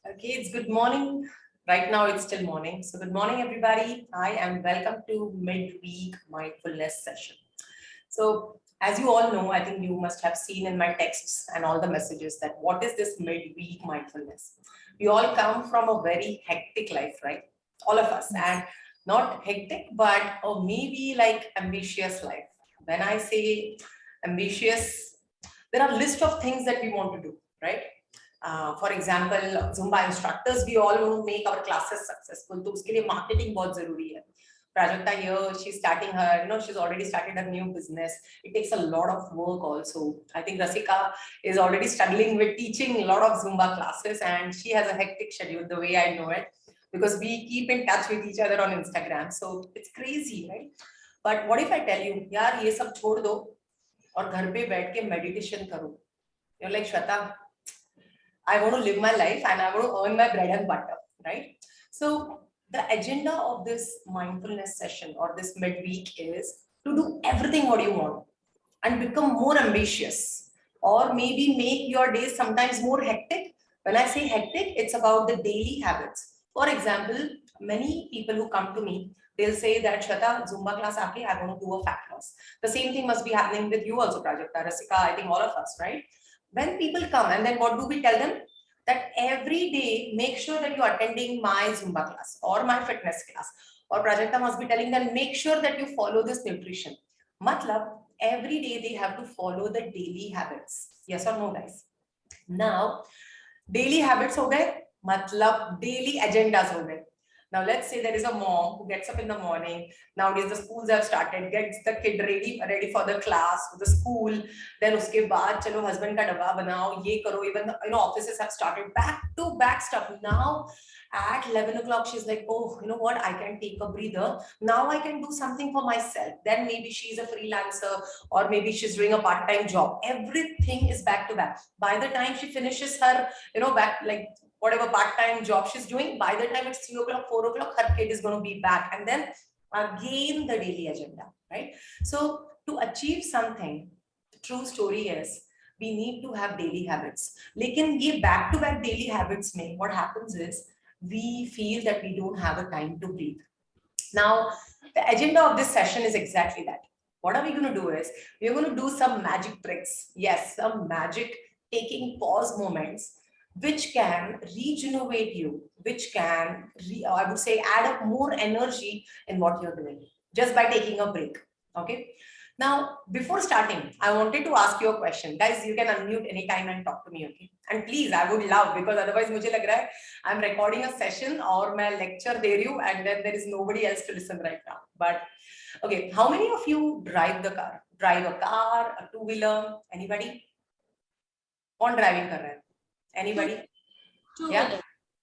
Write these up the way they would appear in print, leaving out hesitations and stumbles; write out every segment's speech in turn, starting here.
Okay, it's good morning. Right now it's still morning. So good morning, everybody. Hi, and welcome to Midweek Mindfulness session. So as you all know, I think you must have seen in my texts and all the messages that what is this midweek mindfulness? We all come from a very hectic life, right? All of us. Yes. And not hectic, but maybe like ambitious life. When I say ambitious, there are a list of things that we want to do, right? For example, Zumba instructors, we all want to make our classes successful. तो उसके लिए marketing बहुत जरूरी है. Prajakta here, she's starting her, she's already started her new business. It takes a lot of work also. I think Rasika is already struggling with teaching a lot of Zumba classes and she has a hectic schedule the way I know it because we keep in touch with each other on Instagram. So it's crazy, right? But what if I tell you, यार ये सब छोड़ दो और घर पे बैठ के meditation करो. You're like, Shweta, I want to live my life and I want to earn my bread and butter, right? So the agenda of this mindfulness session or this midweek is to do everything what you want and become more ambitious or maybe make your days sometimes more hectic. When I say hectic, it's about the daily habits. For example, many people who come to me, they'll say that Shweta, Zumba class aake, I want to do a fat loss. The same thing must be happening with you also, Prajakta, Rasika, I think all of us, right? When people come and then what do we tell them? That every day make sure that you're attending my Zumba class or my fitness class. Or Prajakta must be telling them make sure that you follow this nutrition. Matlab, every day they have to follow the daily habits. Yes or no, guys? Now, daily habits ho gaye, matlab daily agendas ho gaye. Now let's say there is a mom who gets up in the morning. Nowadays the schools have started, gets the kid ready for the class, for the school. Then uske baad chalo husband ka dabba banao, ye karo. Even offices have started back to back stuff. Now at 11 o'clock she's like, oh, you know what? I can take a breather. Now I can do something for myself. Then maybe she's a freelancer or maybe she's doing a part-time job. Everything is back to back. By the time she finishes her, back like whatever part-time job she's doing, by the time it's 3 o'clock, 4 o'clock, her kid is going to be back. And then again, the daily agenda, right? So to achieve something, the true story is we need to have daily habits. Lekin ye back-to-back daily habits mein, what happens is we feel that we don't have a time to breathe. Now, the agenda of this session is exactly that. What are we going to do is, we're going to do some magic tricks. Yes, some magic taking pause moments which can regenerate you, which can, I would say, add up more energy in what you're doing just by taking a break. Okay. Now, before starting, I wanted to ask you a question. Guys, you can unmute anytime and talk to me, okay? And please, I would love, because otherwise मुझे लग रहा है I'm recording a session or मैं lecture दे रही हूँ and then there is nobody else to listen right now. But, okay, how many of you drive the car? Drive a car, a two-wheeler, anybody? कौन driving कर रहा है? Anybody? Yeah?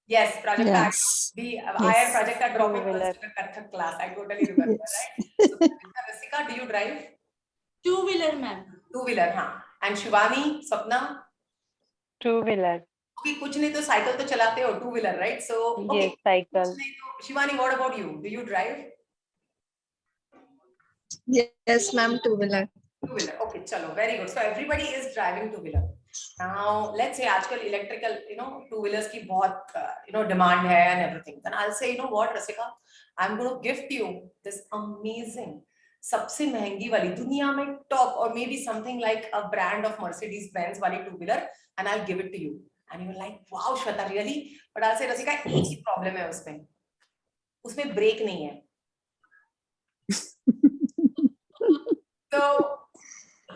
Yes, Prajakta. Yes. I and Prajakta dropping once to the Kathak class. I totally remember, right? So, Rasika, do you drive? Two-wheeler, ma'am. Two-wheeler, हाँ. And Shivani, Swapna? Two-wheeler. Okay, कुछ नहीं तो cycle तो चलाते हो, two-wheeler, right? So, okay. Yes, cycle. Shivani, what about you? Do you drive? Yes, ma'am, two-wheeler. Two-wheeler. Okay, chalo, very good. So everybody is driving two-wheeler. Now, let's say आजकल electrical, two-wheelers की बहुत, demand है and everything. Then I'll say, you know what, Rasika, I'm going to gift you this amazing, सबसे महंगी वाली दुनिया में top or maybe something like a brand of Mercedes Benz वाली two-wheeler, and I'll give it to you. And you're like, wow, Shweta, really? But I'll say, Rasika, एक ही problem है उसमें brake नहीं है. So,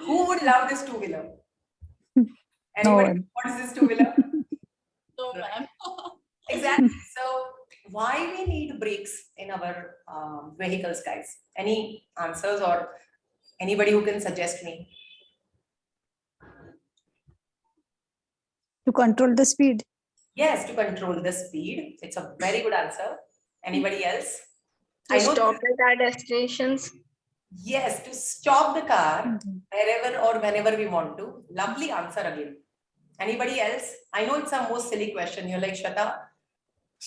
who would love this two-wheeler? Anybody? No. What is this two-wheeler? No, ma'am. Exactly. So, why we need brakes in our vehicles, guys? Any answers or anybody who can suggest me? To control the speed. Yes, to control the speed. It's a very good answer. Anybody else? To stop at our destinations. Yes, to stop the car wherever or whenever we want to. Lovely answer again. Anybody else? I know it's a most silly question. You're like, Shweta,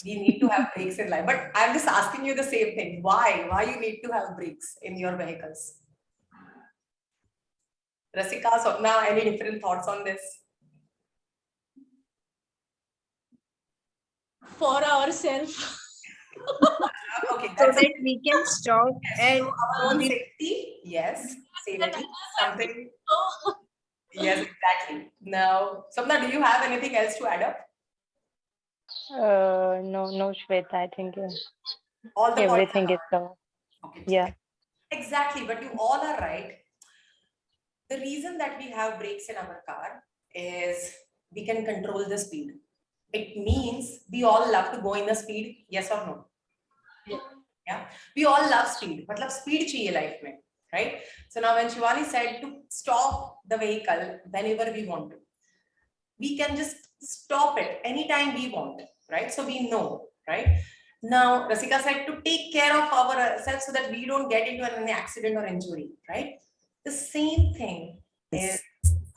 we need to have brakes in life. But I'm just asking you the same thing. Why? Why you need to have brakes in your vehicles? Rasika, Swapna, any different thoughts on this? for ourselves. Okay, So that's that we can stop yes, at so our own the safety. Yes, safety. Something. So, Yes, exactly. Now, Sapna, do you have anything else to add up? No, no, Shweta. I think All the points are everything is covered. covered. Okay. Yeah. Exactly, but you all are right. The reason that we have brakes in our car is we can control the speed. It means we all love to go in the speed, yes or no? Yeah. We all love speed. Matlab speed chahiye life mein, right? So now when Shivani said to stop the vehicle whenever we want to, we can just stop it anytime we want, right? So we know, right? Now, Rasika said to take care of ourselves so that we don't get into an accident or injury, right? The same thing is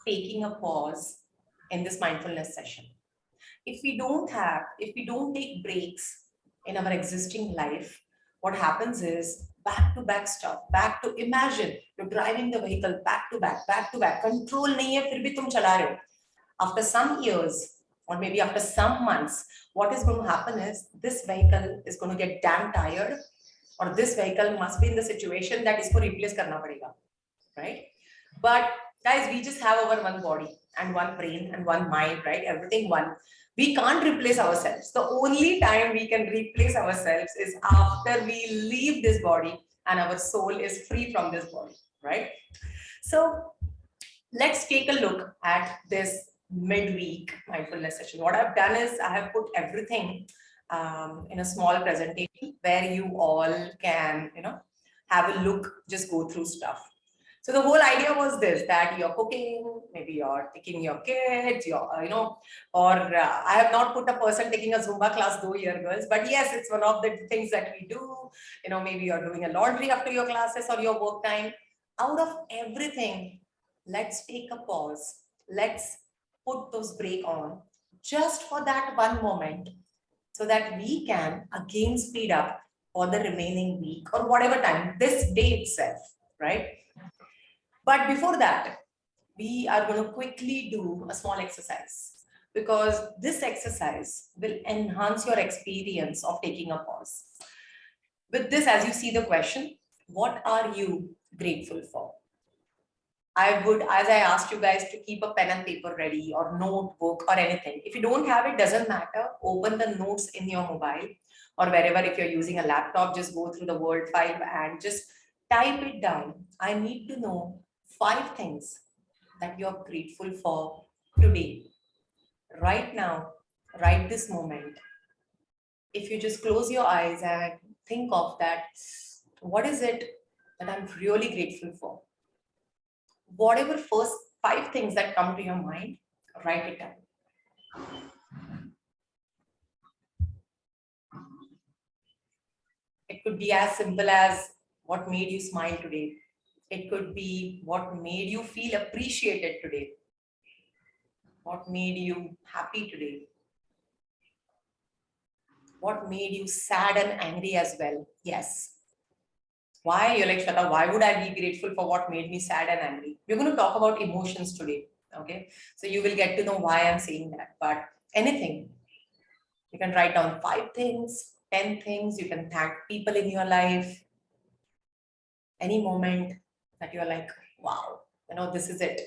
taking a pause in this mindfulness session. If we don't take breaks in our existing life, what happens is back to back stuff, back to imagine you're driving the vehicle back to back. Control nahi hai, fir bhi tum chala rahe ho. After some years, or maybe after some months, what is going to happen is this vehicle is going to get damn tired, or this vehicle must be in the situation that isko replace karna padega, right? But guys, we just have our one body and one brain and one mind, right? Everything one. We can't replace ourselves. The only time we can replace ourselves is after we leave this body and our soul is free from this body, right? So let's take a look at this midweek mindfulness session. What I've done is I have put everything in a small presentation where you all can, have a look, just go through stuff. So the whole idea was this, that you're cooking, maybe you're taking your kids, or I have not put a person taking a Zumba class though here, girls, but yes, it's one of the things that we do. Maybe you're doing a laundry after your classes or your work time. Out of everything, let's take a pause. Let's put those brake on just for that one moment so that we can again speed up for the remaining week or whatever time, this day itself, right? But before that, we are going to quickly do a small exercise because this exercise will enhance your experience of taking a pause. With this, as you see the question, what are you grateful for? I would, as I asked you guys to keep a pen and paper ready or notebook or anything. If you don't have it, doesn't matter. Open the notes in your mobile or wherever. If you're using a laptop, just go through the Word file and just type it down. I need to know 5 things that you're grateful for today, right now, right this moment. If you just close your eyes and think of that, what is it that I'm really grateful for? Whatever first 5 things that come to your mind, write it down. It could be as simple as what made you smile today. It could be what made you feel appreciated today. What made you happy today? What made you sad and angry as well? Yes. Why? You're like, Shweta, why would I be grateful for what made me sad and angry? We're going to talk about emotions today. Okay. So you will get to know why I'm saying that. But anything, you can write down 5 things, 10 things. You can thank people in your life. Any moment that you're like, wow, this is it.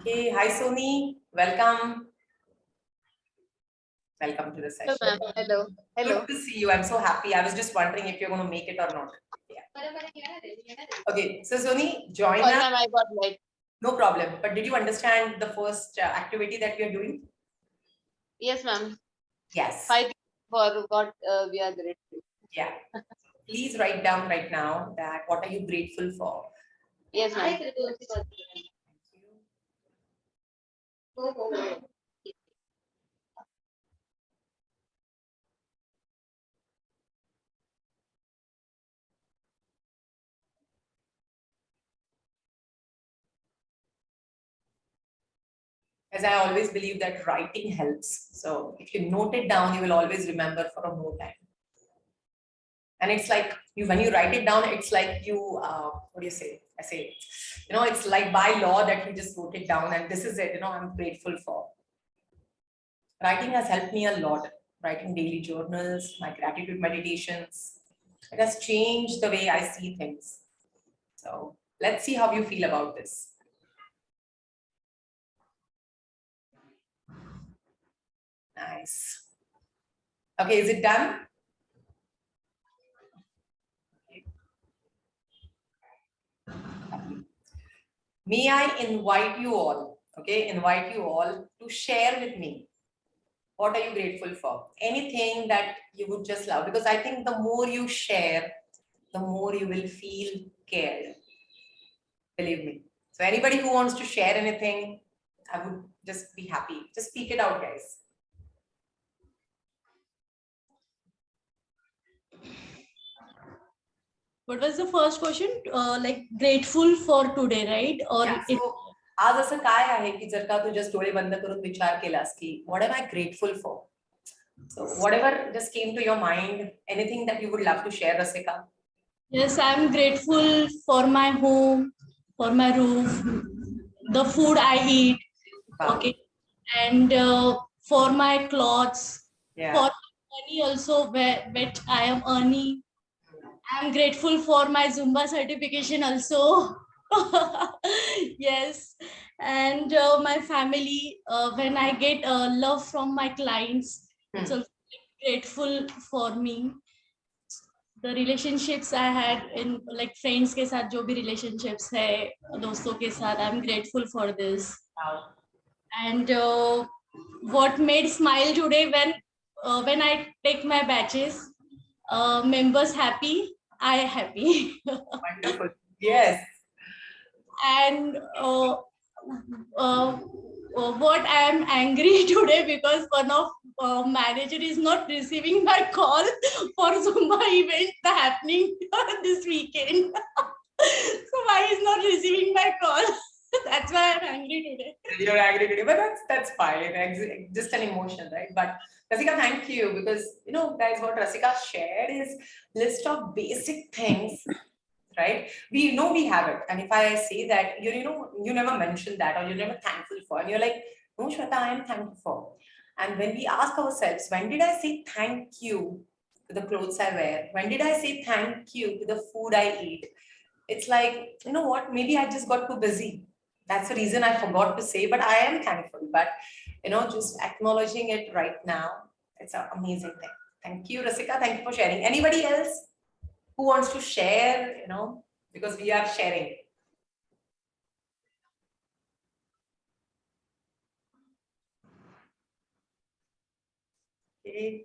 Okay. Hi, Soni. Welcome. Welcome to the Hello, session. ma'am. Hello. Hello. Good to see you. I'm so happy. I was just wondering if you're going to make it or not. Yeah. Okay. So, Soni, join Sorry, us. ma'am, I got late. No problem. But did you understand the first activity that we are doing? Yes, ma'am. Yes. 5 for what we are grateful. Yeah. Please write down right now that what are you grateful for? Yes, ma'am. As I always believe that writing helps. So if you note it down, you will always remember for a more time. And it's like when you write it down, it's like you, what do you say? I say, it's like by law that you just wrote it down and this is it, I'm grateful for. Writing has helped me a lot. Writing daily journals, my gratitude meditations. It has changed the way I see things. So let's see how you feel about this. Nice. Okay, is it done? May I invite you all, invite you all to share with me. What are you grateful for? Anything that you would just love, because I think the more you share, the more you will feel cared. Believe me. So anybody who wants to share anything, I would just be happy. Just speak it out, guys. What was the first question? Like grateful for today, right? Or Yeah, so आज असं काय आहे की जर का तू just डोळे बंद करून विचार केलास की what am I grateful for? So whatever just came to your mind, anything that you would love to share, Rasika? yes, I'm grateful for my home, for my roof, the food I eat, Wow. okay, and for my clothes, Yeah. for money also which I am earning. I'm grateful for my Zumba certification also. Yes, and my family. When I get love from my clients, it's also grateful for me. The relationships I had in like friends के साथ जो भी relationships है दोस्तों के साथ, I'm grateful for this. Wow. And what made smile today when I take my batches, members happy, I happy. Wonderful. Yes. And what I am angry today because one of manager is not receiving my call for Zumba event happening this weekend. So why is not receiving my call? That's why I'm angry today. You're angry today, but that's fine. Just an emotion, right? But Rasika, thank you, because guys, what Rasika shared is list of basic things, right? We know we have it, and if I say that you never mentioned that or you're never thankful for, and you're like, no, Shweta, I am thankful for. And when we ask ourselves, when did I say thank you to the clothes I wear? When did I say thank you to the food I eat? It's like, you know what? Maybe I just got too busy. That's the reason I forgot to say, but I am thankful. But just acknowledging it right now, it's an amazing thing. Thank you, Rasika. Thank you for sharing. Anybody else who wants to share, because we are sharing. Okay.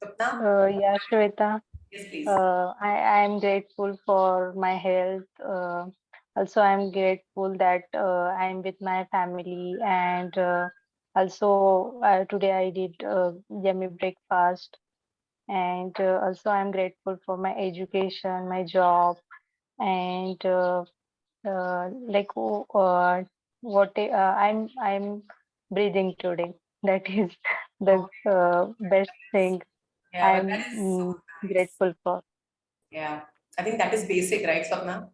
Sapna? Yeah, Shweta. Yes, please. I am grateful for my health. Also, I'm grateful that I'm with my family, and also today I did yummy breakfast. And also, I'm grateful for my education, my job, and I'm breathing today. That is the best thing Yeah, but I'm that is so nice. grateful for. Yeah, I think that is basic, right, Swapna?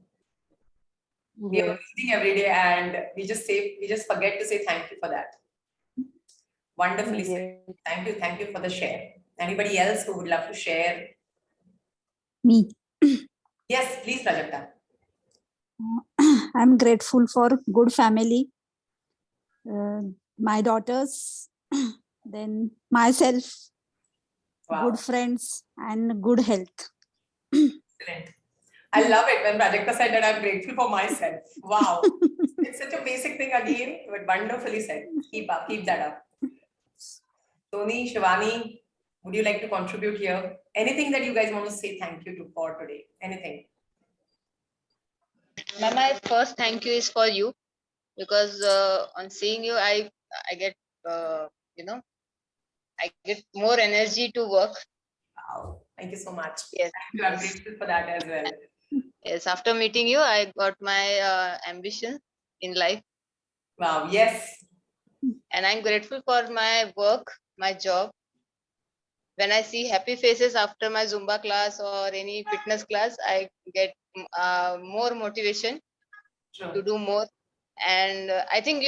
We are Yes. breathing every day and we just forget to say thank you for that. Wonderfully said. Yes. Thank you for the share. Anybody else who would love to share? Me. Yes, please, Prajakta. I'm grateful for good family, my daughters, then myself, Wow, good friends, and good health. excellent. I love it when Prajakta said that I'm grateful for myself. Wow, it's such a basic thing again, but wonderfully said. Keep that up. Tony, Shivani, would you like to contribute here? Anything that you guys want to say thank you to for today? Anything? Ma'am, my first thank you is for you because on seeing you, I get you know I get more energy to work. Wow, thank you so much. Yes, Thank you. I'm grateful for that as well. yes. After meeting you, I got my ambition in life, Wow, yes. and I'm grateful for my work, my job. when I see happy faces after my Zumba class or any fitness class, I get more motivation to True. do more. And I think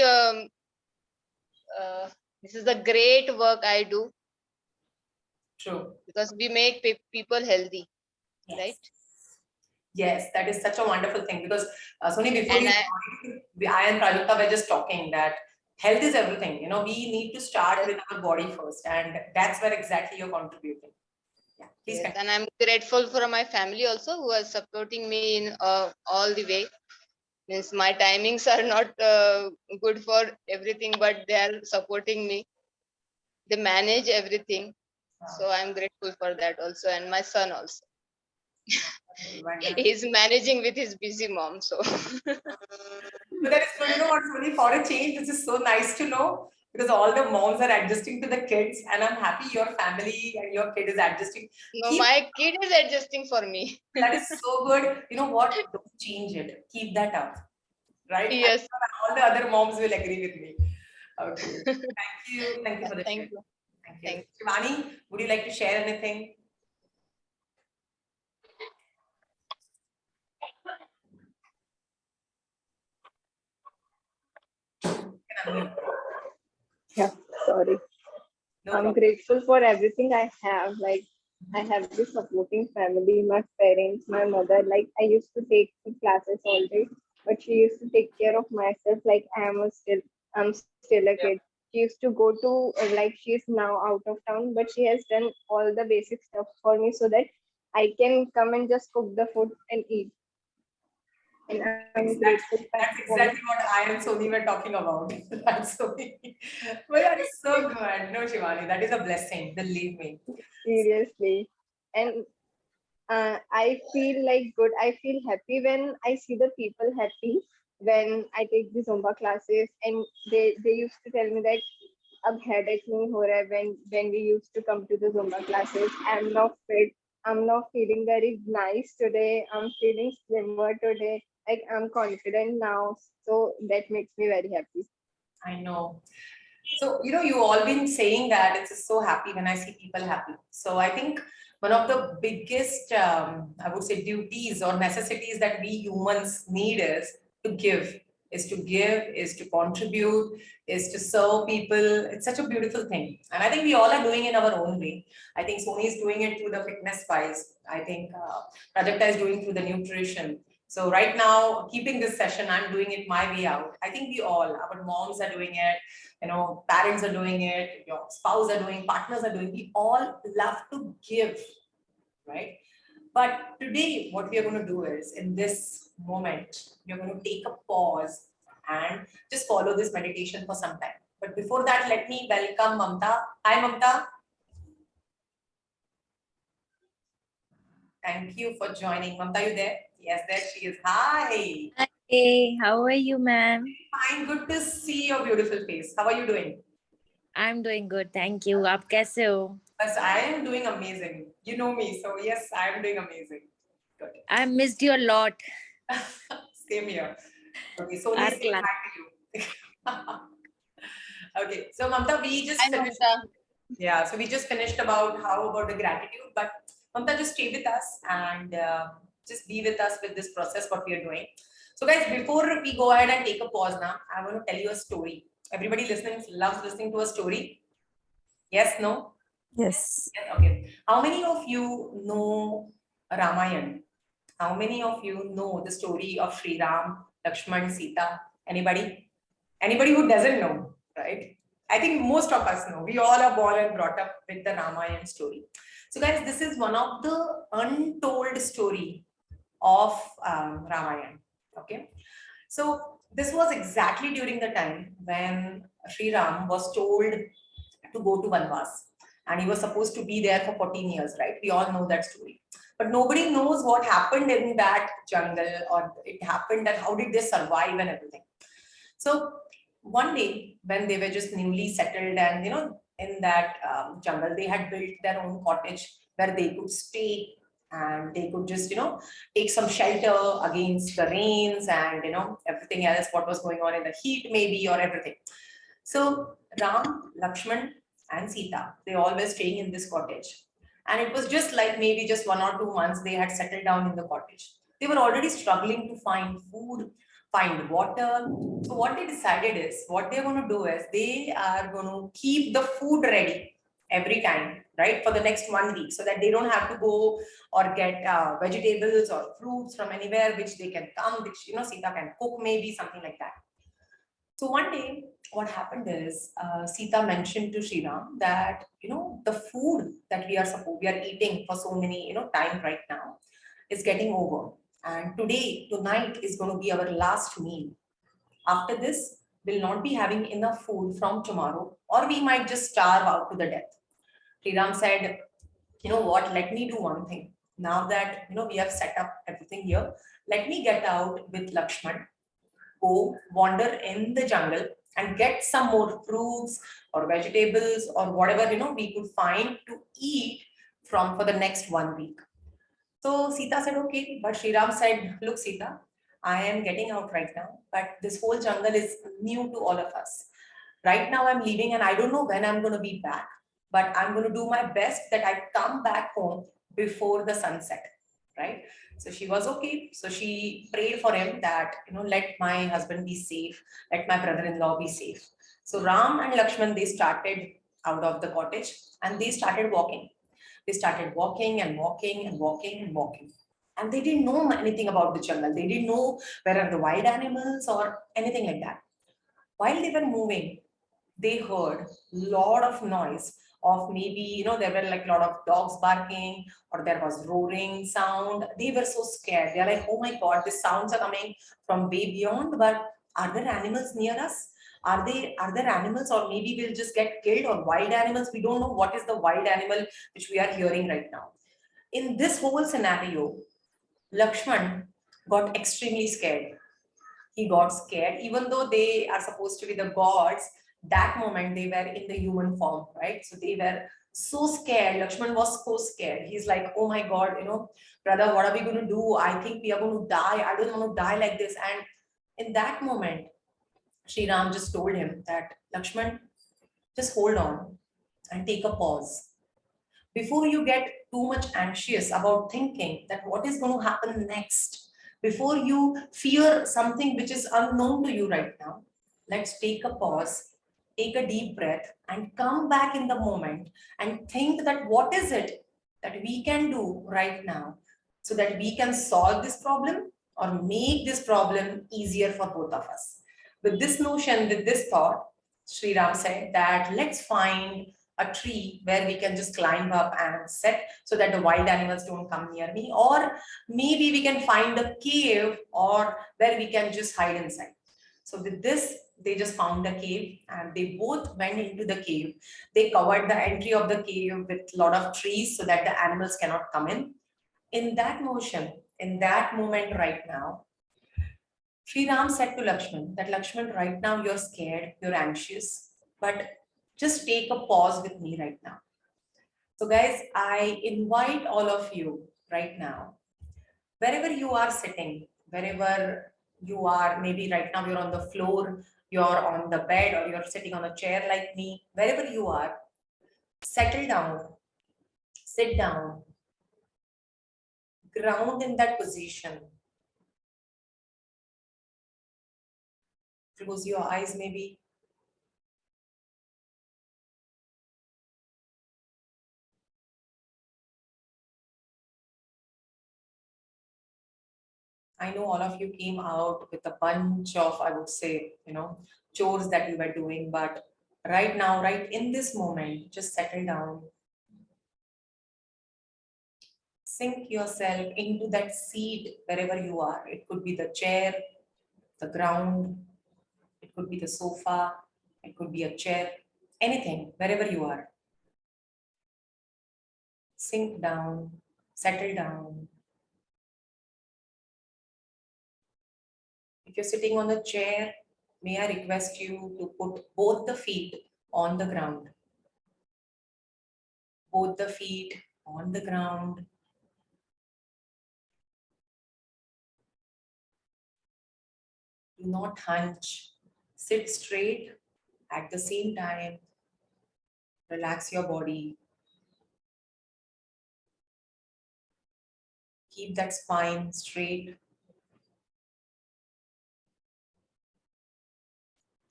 this is the great work I do, True. because we make people healthy, Yes. right? Yes, that is such a wonderful thing because Soni, before And you I, joined, I and Prajakta were just talking that health is everything. You know, we need to start with our body first, and that's where exactly you're contributing. Yeah, please yes, continue. and I'm grateful for my family also, who are supporting me in all the way. Means my timings are not good for everything, but they are supporting me. They manage everything, so I'm grateful for that also. And my son also, Wonderful. he's managing with his busy mom. So But that is good. You know what, Soni, for a change, this is so nice to know because all the moms are adjusting to the kids, and I'm happy your family and your kid is adjusting. no, Keep my kid is adjusting for me. that is so good. You know what? Don't change it. Keep that up, right? I'm Yes. sure all the other moms will agree with me. Okay. Thank you. Thank you for the Thank share. you. Thank you. Thank Shivani, would you like to share anything? You can unmute. Yeah, sorry. No I'm problem. grateful for everything I have. Like, I have this supporting family, my parents, my mother. Like, I used to take classes all day, but she used to take care of myself. Like, I'm still a Yeah. kid. She used to go to, like, she's now out of town, but she has done all the basic stuff for me so that I can come and just cook the food and eat. And I'm grateful That's for exactly what I and Sony were talking about. That's Sony. But that is so good. No, Shivani, that is a blessing. Believe me. seriously. And I feel like good. I feel happy when I see the people happy when I take the Zumba classes, and they used to tell me that अब headache नहीं हो रहा है when we used to come to the Zumba classes. I'm not fit. I'm not feeling very nice today. I'm feeling slimmer today. Like I'm confident now, so that makes me very happy. I know. So, you know, you all been saying that it's just so happy when I see people happy. So I think one of the biggest, I would say, duties or necessities that we humans need is to contribute, is to serve people. It's such a beautiful thing. And I think we all are doing in our own way. I think Sony is doing it through the fitness wise. I think Prajakta is doing through the nutrition. So right now, keeping this session, I'm doing it my way out. I think we all, our moms are doing it, you know, parents are doing it, your spouse are doing, partners are doing. We all love to give, right? But today, what we are going to do is, in this moment, we are going to take a pause and just follow this meditation for some time. But before that, let me welcome Mamta. Hi, Mamta. Thank you for joining. Mamta, you there? Yes, there she is. Hi. Hey, how are you, ma'am? Fine. Good to see your beautiful face. How are you doing? I'm doing good, thank you. आप कैसे हो? Yes, I am doing amazing. You know me, so yes, I am doing amazing. Good. I missed you a lot. Same here. Okay, so Our let's say class. hi to you. Okay, so Mamta, we just Hi, finished. Mamta. Yeah, so we just finished about how about the gratitude, but Mamta, just stay with us and just be with us with this process, what we are doing. So, guys, before we go ahead and take a pause now, I want to tell you a story. Everybody listening loves listening to a story. Yes, no? Yes. Yes, okay. How many of you know Ramayan? How many of you know the story of Sri Ram, Lakshman, Sita? Anybody? Anybody who doesn't know, right? I think most of us know. We all are born and brought up with the Ramayan story. So, guys, this is one of the untold story of Ramayan. Okay, so this was exactly during the time when Sri Ram was told to go to Vanvas, and he was supposed to be there for 14 years, right? We all know that story. But nobody knows what happened in that jungle, or it happened and how did they survive and everything. So one day when they were just newly settled and, you know, in that jungle, they had built their own cottage where they could stay and they could just, you know, take some shelter against the rains and, you know, everything else, what was going on in the heat maybe or everything. So Ram, Lakshman and Sita, they all were staying in this cottage. And it was just like maybe just 1 or 2 months they had settled down in the cottage. They were already struggling to find food, find water. So what they decided is, what they're going to do is they are going to keep the food ready every time, right, for the next 1 week, so that they don't have to go or get vegetables or fruits from anywhere, which they can come, which, Sita can cook, maybe something like that. So one day, what happened is Sita mentioned to Sriram that the food that we are eating for so many time right now is getting over, and tonight is going to be our last meal. After this, we'll not be having enough food from tomorrow, or we might just starve out to the death. Sriram said, you know what? Let me do one thing. Now that we have set up everything here, let me get out with Lakshman, go wander in the jungle and get some more fruits or vegetables or whatever we could find to eat from for the next 1 week. So Sita said okay, but Sriram said, look Sita, I am getting out right now, but this whole jungle is new to all of us. Right now I'm leaving and I don't know when I'm going to be back, but I'm going to do my best that I come back home before the sunset, right? So she was okay. So she prayed for him that, let my husband be safe, let my brother-in-law be safe. So Ram and Lakshman, they started out of the cottage and they started walking. They started walking and walking and walking and walking. And they didn't know anything about the jungle. They didn't know where are the wild animals or anything like that. While they were moving, they heard lot of noise of maybe there were like a lot of dogs barking or there was roaring sound. They were so scared. They're like, oh my god, these sounds are coming from way beyond, but are there animals near us? Are there animals, or maybe we'll just get killed, or wild animals? We don't know what is the wild animal which we are hearing right now. In this whole scenario, Lakshman got extremely scared. He got scared, even though they are supposed to be the gods. That moment they were in the human form, right? So they were so scared. Lakshman was so scared. He's like, oh my god, brother, what are we going to do? I think we are going to die. I don't want to die like this. And in that moment, Sri Ram just told him that, Lakshman, just hold on and take a pause before you get too much anxious about thinking that what is going to happen next. Before you fear something which is unknown to you right now, let's take a pause, take a deep breath, and come back in the moment and think that what is it that we can do right now so that we can solve this problem or make this problem easier for both of us. With this notion, with this thought, Sri Ram said that let's find a tree where we can just climb up and sit so that the wild animals don't come near me, or maybe we can find a cave or where we can just hide inside. So with this, they just found a cave and they both went into the cave. They covered the entry of the cave with a lot of trees so that the animals cannot come in. In that motion, in that moment right now, Sri Ram said to Lakshman that, Lakshman, right now you're scared, you're anxious, but just take a pause with me right now. So guys, I invite all of you right now, wherever you are sitting, wherever you are, maybe right now you're on the floor, you're on the bed, or you're sitting on a chair like me, wherever you are, settle down, sit down, ground in that position. Close your eyes maybe. I know all of you came out with a bunch of, I would say, chores that you were doing, but right now, right in this moment, just settle down. Sink yourself into that seat wherever you are. It could be the chair, the ground, it could be the sofa, it could be a chair, anything, wherever you are. Sink down, settle down. If you're sitting on a chair, may I request you to put both the feet on the ground. Both the feet on the ground. Do not hunch. Sit straight. At the same time, relax your body. Keep that spine straight.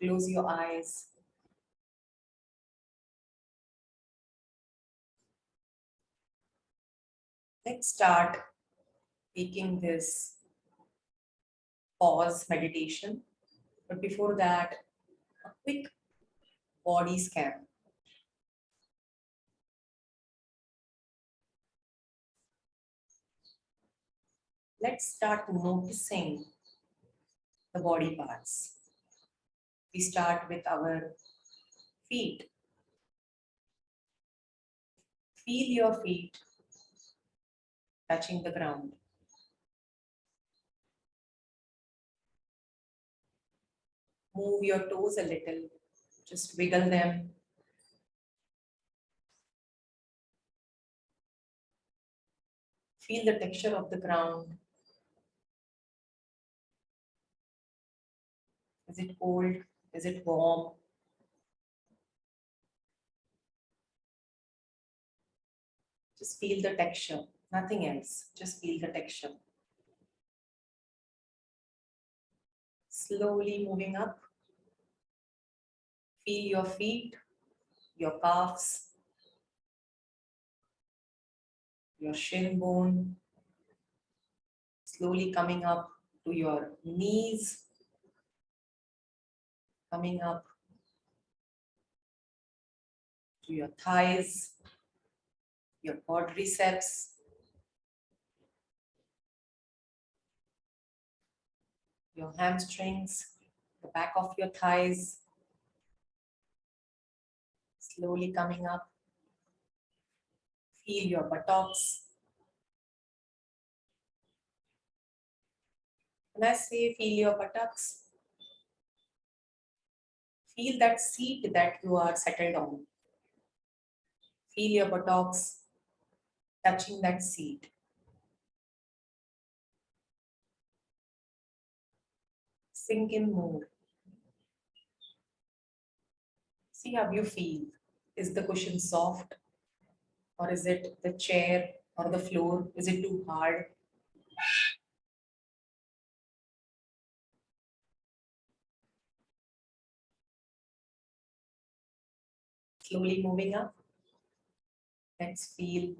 Close your eyes. Let's start taking this pause meditation. But before that, a quick body scan. Let's start noticing the body parts. We start with our feet. Feel your feet touching the ground. Move your toes a little, just wiggle them. Feel the texture of the ground. Is it cold? Is it warm? Just feel the texture, nothing else. Just feel the texture. Slowly moving up. Feel your feet, your calves, your shin bone. Slowly coming up to your knees, coming up to your thighs, your quadriceps, your hamstrings, the back of your thighs, slowly coming up. Feel your buttocks. When I say feel your buttocks, feel that seat that you are settled on. Feel your buttocks touching that seat. Sink in more. See how you feel. Is the cushion soft? Or is it the chair or the floor? Is it too hard? Slowly moving up. Let's feel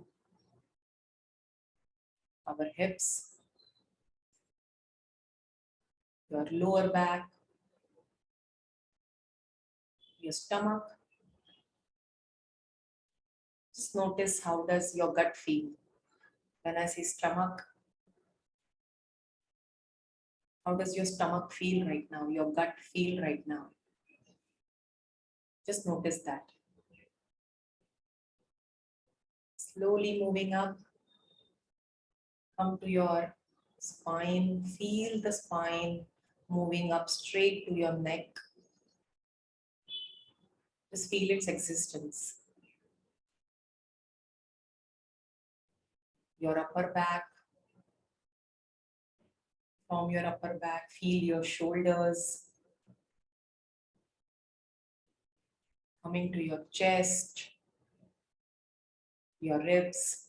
our hips, your lower back, your stomach. Just notice how does your gut feel. When I say stomach, how does your stomach feel right now? Your gut feel right now? Just notice that. Slowly moving up, come to your spine. Feel the spine moving up straight to your neck. Just feel its existence. Your upper back. From your upper back, feel your shoulders. Coming to your chest, your ribs.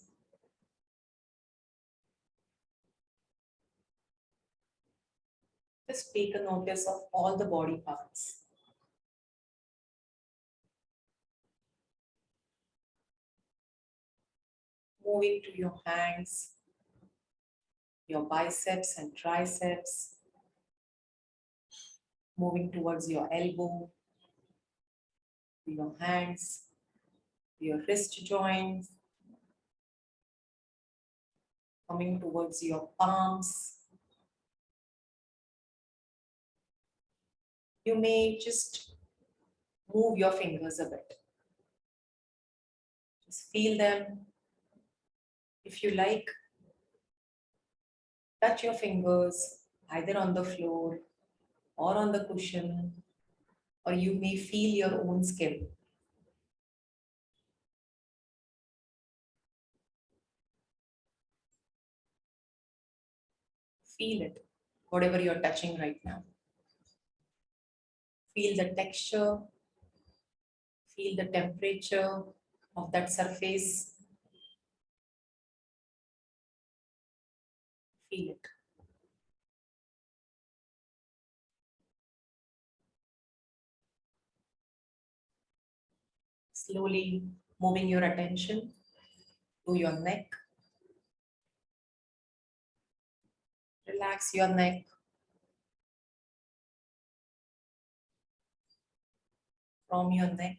Just take a notice of all the body parts. Moving to your hands, your biceps and triceps. Moving towards your elbow, your hands, your wrist joints. Coming towards your palms. You may just move your fingers a bit. Just feel them. If you like, touch your fingers either on the floor or on the cushion, or you may feel your own skin. Feel it, whatever you're touching right now. Feel the texture, feel the temperature of that surface. Feel it. Slowly moving your attention to your neck. Relax your neck. From your neck,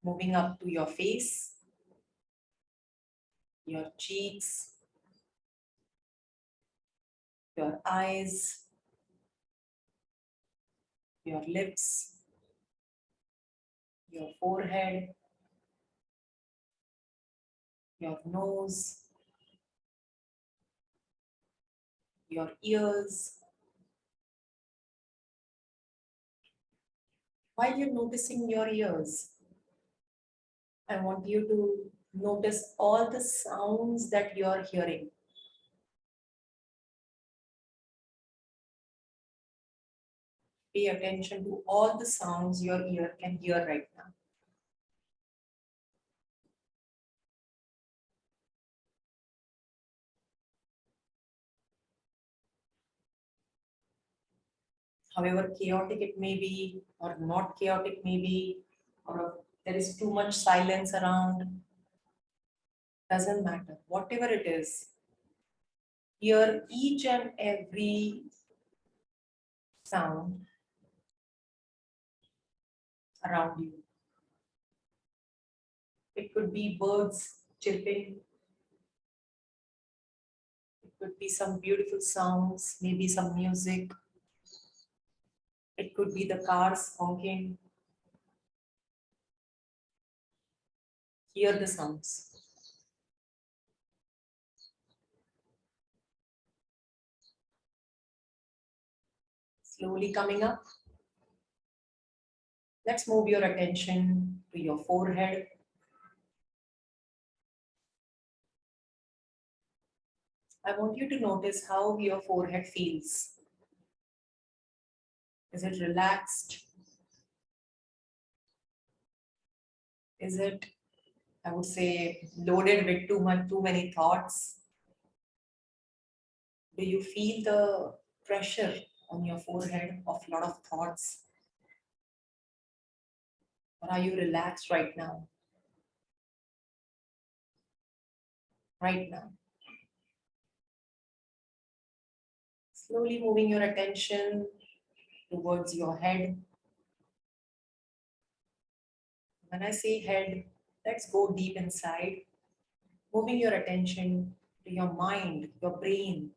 moving up to your face, your cheeks, your eyes, your lips, your forehead, your nose, your ears. While you're noticing your ears, I want you to notice all the sounds that you're hearing. Pay attention to all the sounds your ear can hear right now. However chaotic it may be, or not chaotic may be, or there is too much silence around, doesn't matter. Whatever it is, hear each and every sound around you. It could be birds chirping, it could be some beautiful sounds, maybe some music. It could be the cars honking. Hear the sounds. Slowly coming up. Let's move your attention to your forehead. I want you to notice how your forehead feels. Is it relaxed? Is it, I would say, loaded with too many thoughts? Do you feel the pressure on your forehead of a lot of thoughts? Or are you relaxed right now? Right now. Slowly moving your attention towards your head. When I say head, let's go deep inside. Moving your attention to your mind, your brain.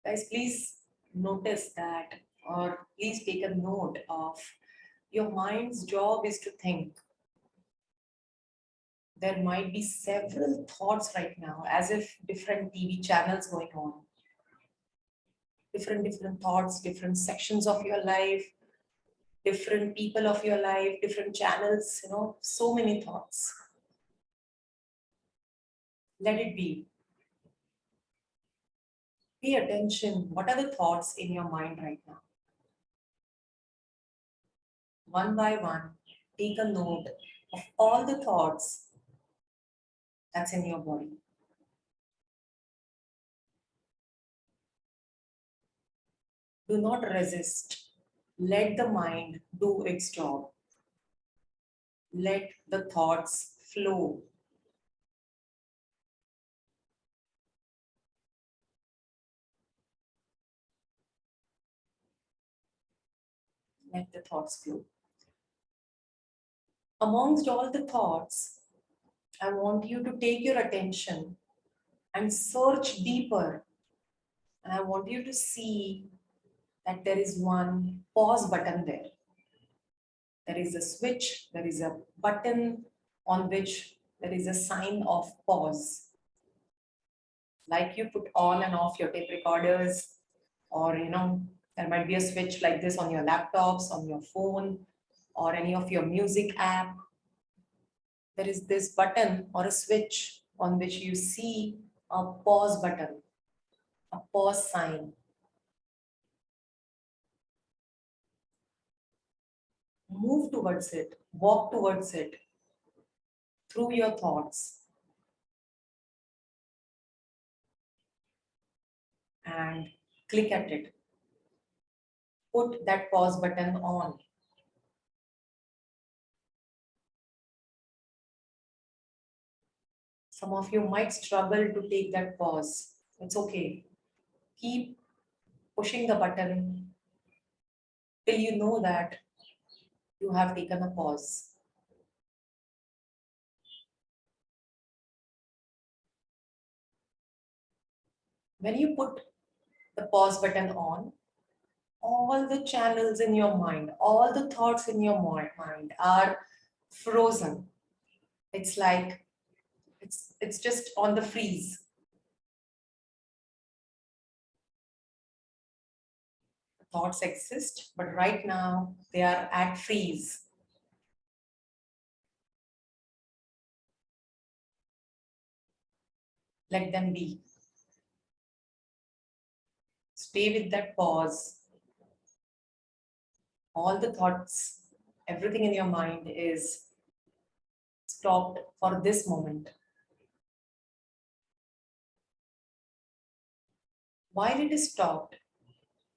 Guys, please notice that, or please take a note of your mind's job is to think. There might be several thoughts right now, as if different TV channels going on. Different thoughts, different sections of your life, different people of your life, different channels, so many thoughts. Let it be. Pay attention. What are the thoughts in your mind right now? One by one, take a note of all the thoughts that's in your body. Do not resist. Let the mind do its job. Let the thoughts flow. Let the thoughts flow. Amongst all the thoughts, I want you to take your attention and search deeper. And I want you to see that there is one pause button there. There is a switch, there is a button on which there is a sign of pause. Like you put on and off your tape recorders, or there might be a switch like this on your laptops, on your phone, or any of your music app. There is this button or a switch on which you see a pause button, a pause sign. Move towards it, walk towards it, through your thoughts and click at it. Put that pause button on. Some of you might struggle to take that pause. It's okay. Keep pushing the button till you know that you have taken a pause. When you put the pause button on, all the channels in your mind, all the thoughts in your mind are frozen. It's like it's just on the freeze. Thoughts exist, but right now they are at freeze. Let them be. Stay with that pause. All the thoughts, everything in your mind is stopped for this moment. While it is stopped,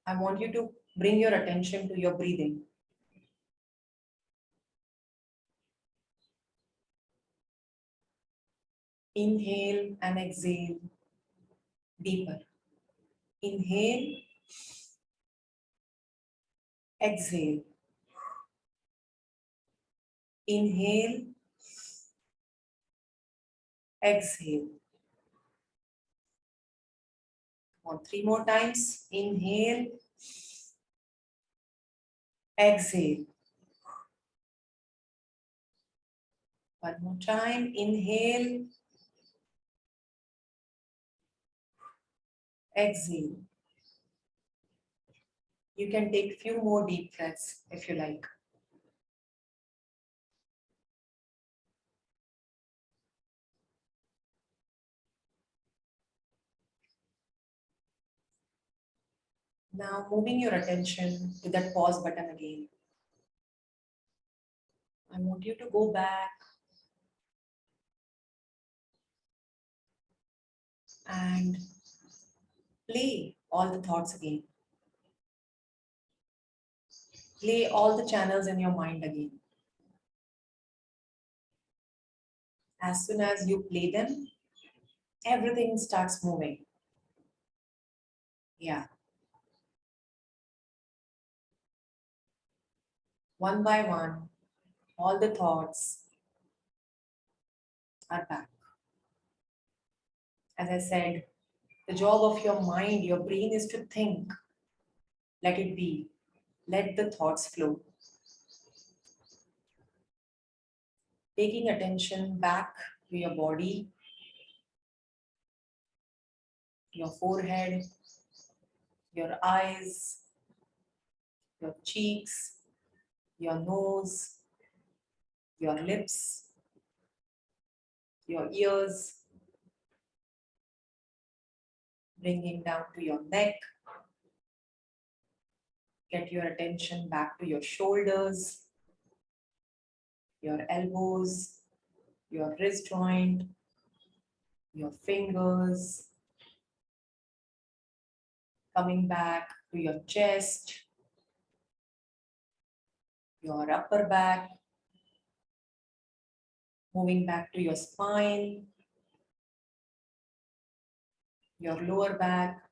I want you to bring your attention to your breathing. Inhale and exhale deeper. Inhale, exhale. Inhale, exhale. Come on, 3 more times. Inhale, exhale. One more time. Inhale, exhale. You can take few more deep breaths if you like. Now moving your attention to that pause button again. I want you to go back and play all the thoughts again. Play all the channels in your mind again. As soon as you play them, everything starts moving. Yeah. One by one, all the thoughts are back. As I said, the job of your mind, your brain is to think. Let it be. Let the thoughts flow. Taking attention back to your body, your forehead, your eyes, your cheeks, your nose, your lips, your ears, bringing down to your neck. Get your attention back to your shoulders, your elbows, your wrist joint, your fingers, coming back to your chest, your upper back, moving back to your spine, your lower back,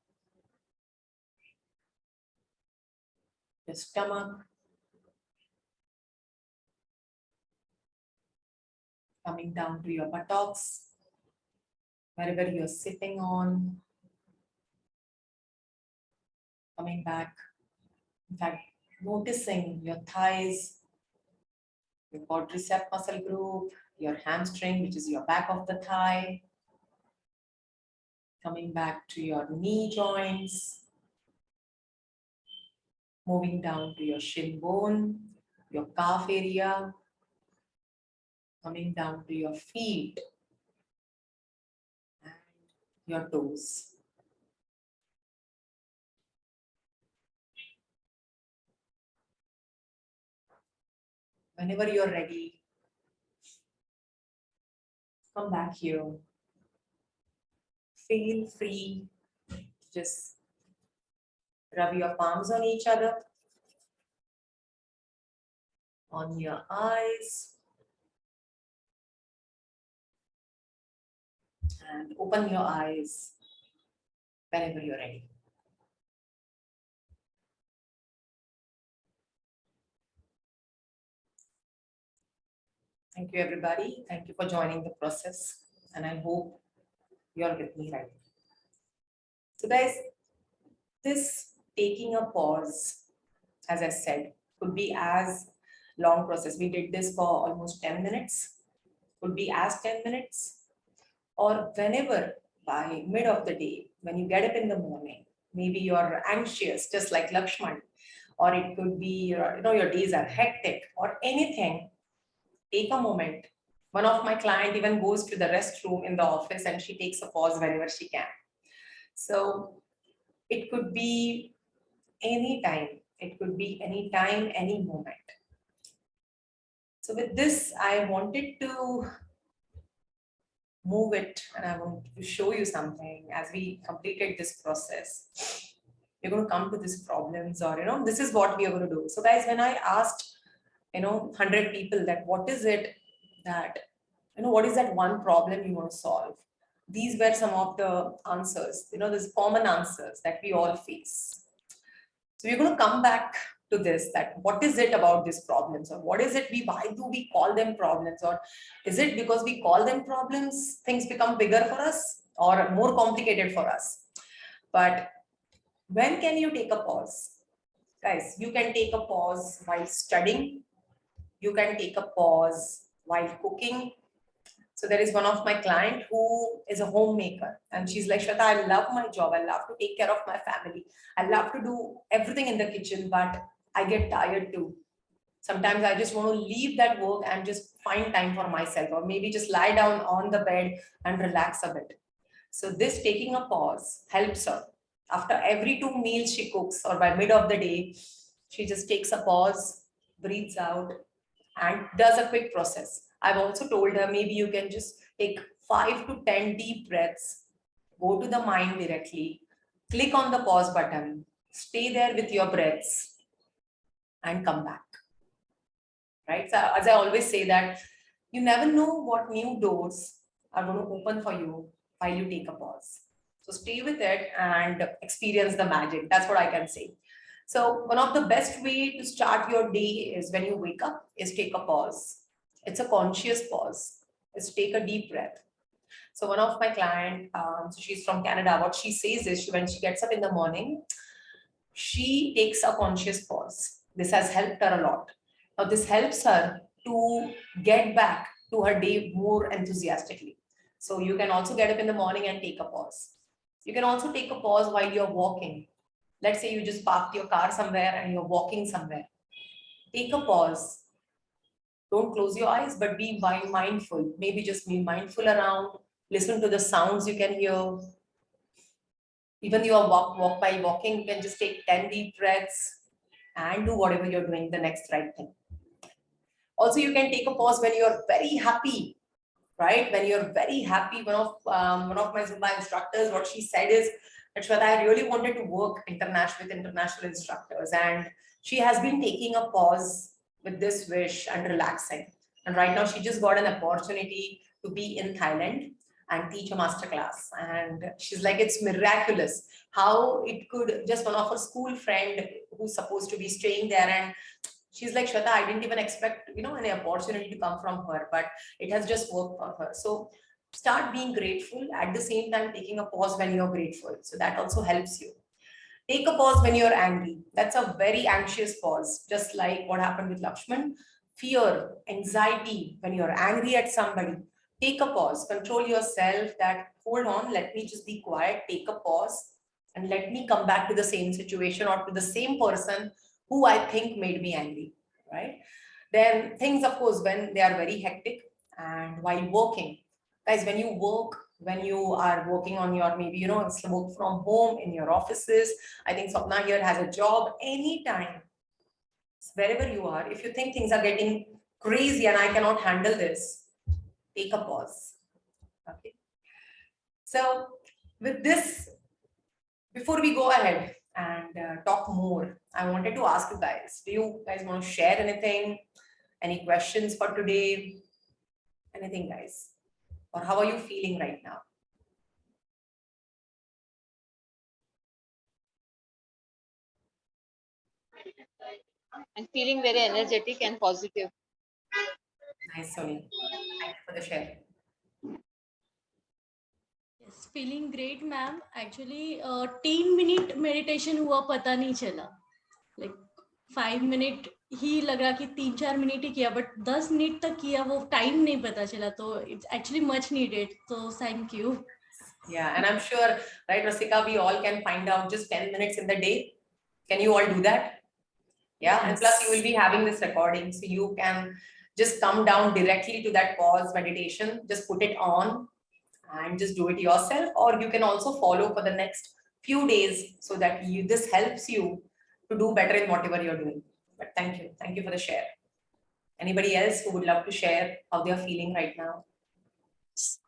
your stomach, coming down to your buttocks, wherever you're sitting on, coming back. In fact, noticing your thighs, your quadricep muscle group, your hamstring, which is your back of the thigh, coming back to your knee joints, moving down to your shin bone, your calf area, coming down to your feet and your toes. Whenever you're ready, Come back here. Feel free to just rub your palms on each other, on your eyes, and open your eyes whenever you're ready. Thank you, everybody. Thank you for joining the process. And I hope you're with me right now. So guys, this taking a pause, as I said, could be as long process. We did this for almost 10 minutes, could be as 10 minutes, or whenever by mid of the day, when you get up in the morning, maybe you're anxious, just like Lakshman, or it could be, your days are hectic or anything, take a moment. One of my client even goes to the restroom in the office and she takes a pause whenever she can. So it could be any time. It could be any time, any moment. So with this, I wanted to move it and I want to show you something as we completed this process. We're going to come to these problems or, this is what we are going to do. So guys, when I asked, 100 people that what is it that, what is that one problem you want to solve? These were some of the answers, these common answers that we all face. So we're going to come back to this, that what is it about these problems, or what is it why do we call them problems, or is it because we call them problems, things become bigger for us or more complicated for us? But when can you take a pause? Guys, you can take a pause while studying. You can take a pause while cooking. So there is one of my client who is a homemaker and she's like, Shweta, I love my job. I love to take care of my family. I love to do everything in the kitchen, but I get tired too. Sometimes I just want to leave that work and just find time for myself, or maybe just lie down on the bed and relax a bit. So this taking a pause helps her. After every 2 meals she cooks, or by mid of the day, she just takes a pause, breathes out, and does a quick process. I've also told her maybe you can just take 5 to 10 deep breaths, go to the mind directly, click on the pause button, stay there with your breaths, and come back. Right? So as I always say that you never know what new doors are going to open for you while you take a pause. So stay with it and experience the magic. That's what I can say. So one of the best way to start your day is when you wake up is take a pause. It's a conscious pause. It's take a deep breath. So one of my client, so she's from Canada, what she says is when she gets up in the morning, she takes a conscious pause. This has helped her a lot. Now this helps her to get back to her day more enthusiastically. So you can also get up in the morning and take a pause. You can also take a pause while you're walking. Let's say you just parked your car somewhere and you're walking somewhere. Take a pause. Don't close your eyes, but be mindful. Maybe just be mindful around. Listen to the sounds you can hear. Even you are walk while walking, you can just take 10 deep breaths and do whatever you're doing, the next right thing. Also, you can take a pause when you're very happy, right? When you're very happy, one of my Zumba instructors, what she said is that Shweta, I really wanted to work with international instructors, and she has been taking a pause with this wish and relaxing. And right now, she just got an opportunity to be in Thailand and teach a masterclass. And she's like, it's miraculous how it could, just one of her school friend who's supposed to be staying there, and she's like, Shweta, I didn't even expect, any opportunity to come from her, but it has just worked for her. So start being grateful at the same time, taking a pause when you're grateful. So that also helps you. Take a pause when you're angry. That's a very anxious pause, just like what happened with Lakshman. Fear, anxiety, when you're angry at somebody, take a pause, control yourself that, hold on, let me just be quiet, take a pause, and let me come back to the same situation or to the same person who I think made me angry, right? Then things, of course, when they are very hectic and while working, guys, when you work, when you are working on your, maybe, it's work from home in your offices. I think Swapna here has a job anytime, wherever you are. If you think things are getting crazy and I cannot handle this, take a pause. Okay. So with this, before we go ahead and talk more, I wanted to ask you guys, do you guys want to share anything? Any questions for today? Anything, guys? Or how are you feeling right now? I'm feeling very energetic and positive. Nice, Sonia. Thank you for the share. Yes, feeling great, ma'am. Actually, 10 minute meditation हुआ पता नहीं चला. Like 5 minute ही लग रहा कि 3-4 minute ही किया, but 10 minute तक किया, वो time नहीं पता चला. तो it's actually much needed. So thank you. Yeah, and I'm sure, right, Rasika, we all can find out just 10 minutes in the day. Can you all do that? Yeah, and plus you will be having this recording, so you can just come down directly to that pause meditation, just put it on and just do it yourself, or you can also follow for the next few days so that this helps you to do better in whatever you're doing. But thank you for the share. Anybody else who would love to share how they're feeling right now?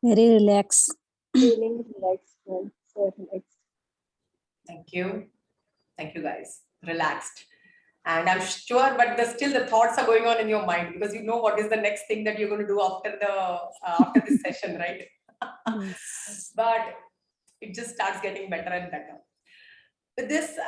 Very relaxed. Feeling relaxed, ma'am. So relaxed. Thank you guys. Relaxed. And I'm sure, but still the thoughts are going on in your mind because you know what is the next thing that you're going to do after this session, right? Yes. But it just starts getting better and better. With this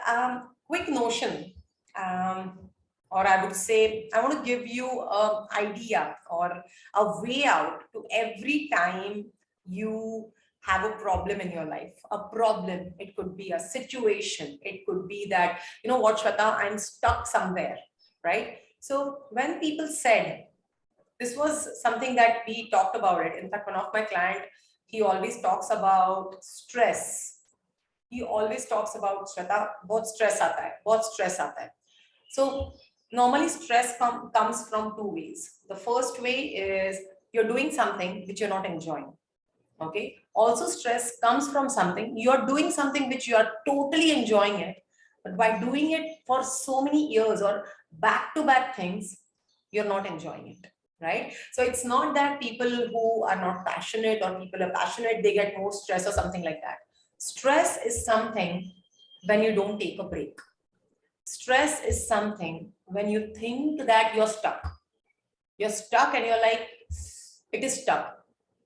quick notion, or I would say, I want to give you an idea or a way out to every time you have a problem in your life. A problem, it could be a situation, it could be that, you know what, Shweta, I'm stuck somewhere, right? So when people said, this was something that we talked about it. In fact, one of my clients, he always talks about stress. He always talks about Shweta, बहुत stress आता है, बहुत stress आता है. So normally stress comes from two ways. The first way is you're doing something which you're not enjoying. Okay. Also, stress comes from something you're doing something which you are totally enjoying it, but by doing it for so many years or back-to-back things, you're not enjoying it. Right? So it's not that people who are not passionate or people are passionate, they get more stress or something like that. Stress is something when you don't take a break. Stress is something when you think that you're stuck. You're stuck and you're like, it is stuck.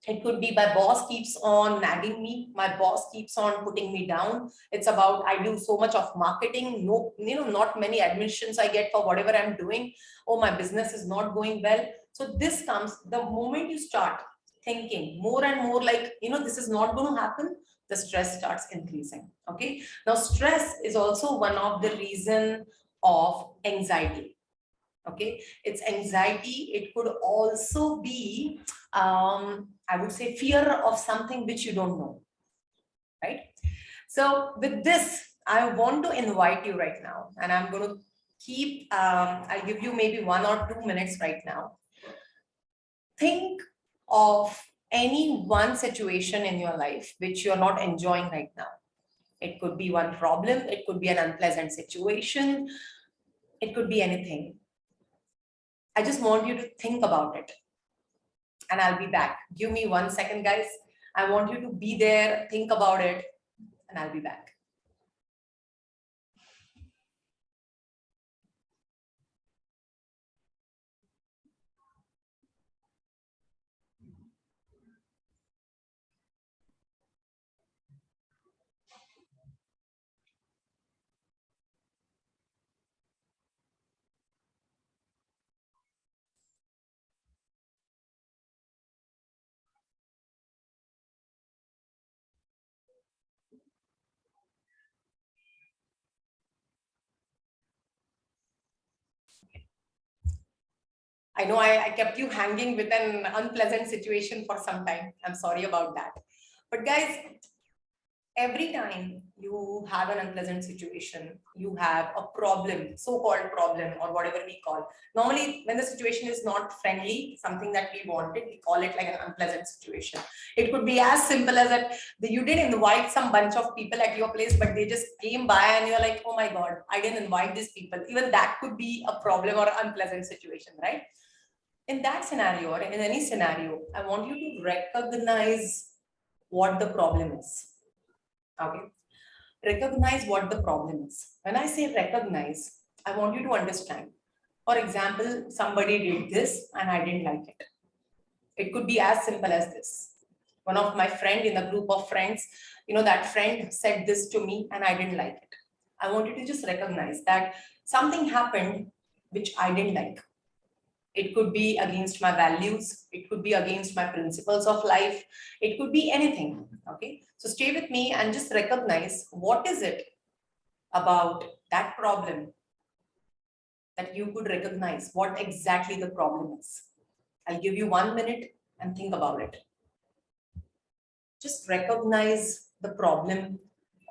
It could be my boss keeps on nagging me. My boss keeps on putting me down. It's about, I do so much of marketing. No, not many admissions I get for whatever I'm doing. Oh, my business is not going well. So this comes the moment you start thinking more and more like, this is not going to happen. The stress starts increasing. Okay. Now, stress is also one of the reason of anxiety. Okay, it's anxiety. It could also be, I would say, fear of something which you don't know, right? So with this, I want to invite you right now, and I'm going to keep, I'll give you maybe 1 or 2 minutes right now. Think of any one situation in your life which you're not enjoying right now. It could be one problem. It could be an unpleasant situation. It could be anything. I just want you to think about it. And I'll be back. Give me 1 second, guys. I want you to be there, think about it, and I'll be back. I know I kept you hanging with an unpleasant situation for some time. I'm sorry about that. But guys, every time you have an unpleasant situation, you have a problem, so-called problem or whatever we call. Normally, when the situation is not friendly, something that we wanted, we call it like an unpleasant situation. It could be as simple as that you didn't invite some bunch of people at your place, but they just came by and you're like, oh my God, I didn't invite these people. Even that could be a problem or unpleasant situation, right? In that scenario or in any scenario, I want you to recognize what the problem is. Okay. Recognize what the problem is. When I say recognize, I want you to understand. For example, somebody did this and I didn't like it. It could be as simple as this. One of my friend in a group of friends, that friend said this to me and I didn't like it. I want you to just recognize that something happened which I didn't like. It could be against my values. It could be against my principles of life. It could be anything. Okay. So stay with me and just recognize what is it about that problem that you could recognize what exactly the problem is. I'll give you 1 minute and think about it. Just recognize the problem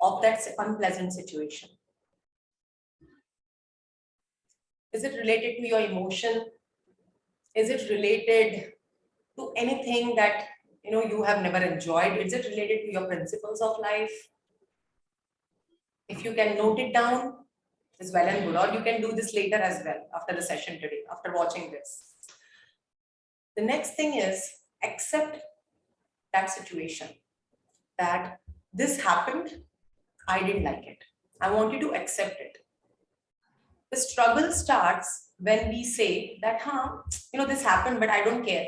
of that unpleasant situation. Is it related to your emotion? Is it related to anything that you have never enjoyed? Is it related to your principles of life? If you can note it down, it's well and good. Or you can do this later as well after the session today, after watching this. The next thing is accept that situation, that this happened, I didn't like it. I want you to accept it. The struggle starts when we say that, this happened, but I don't care.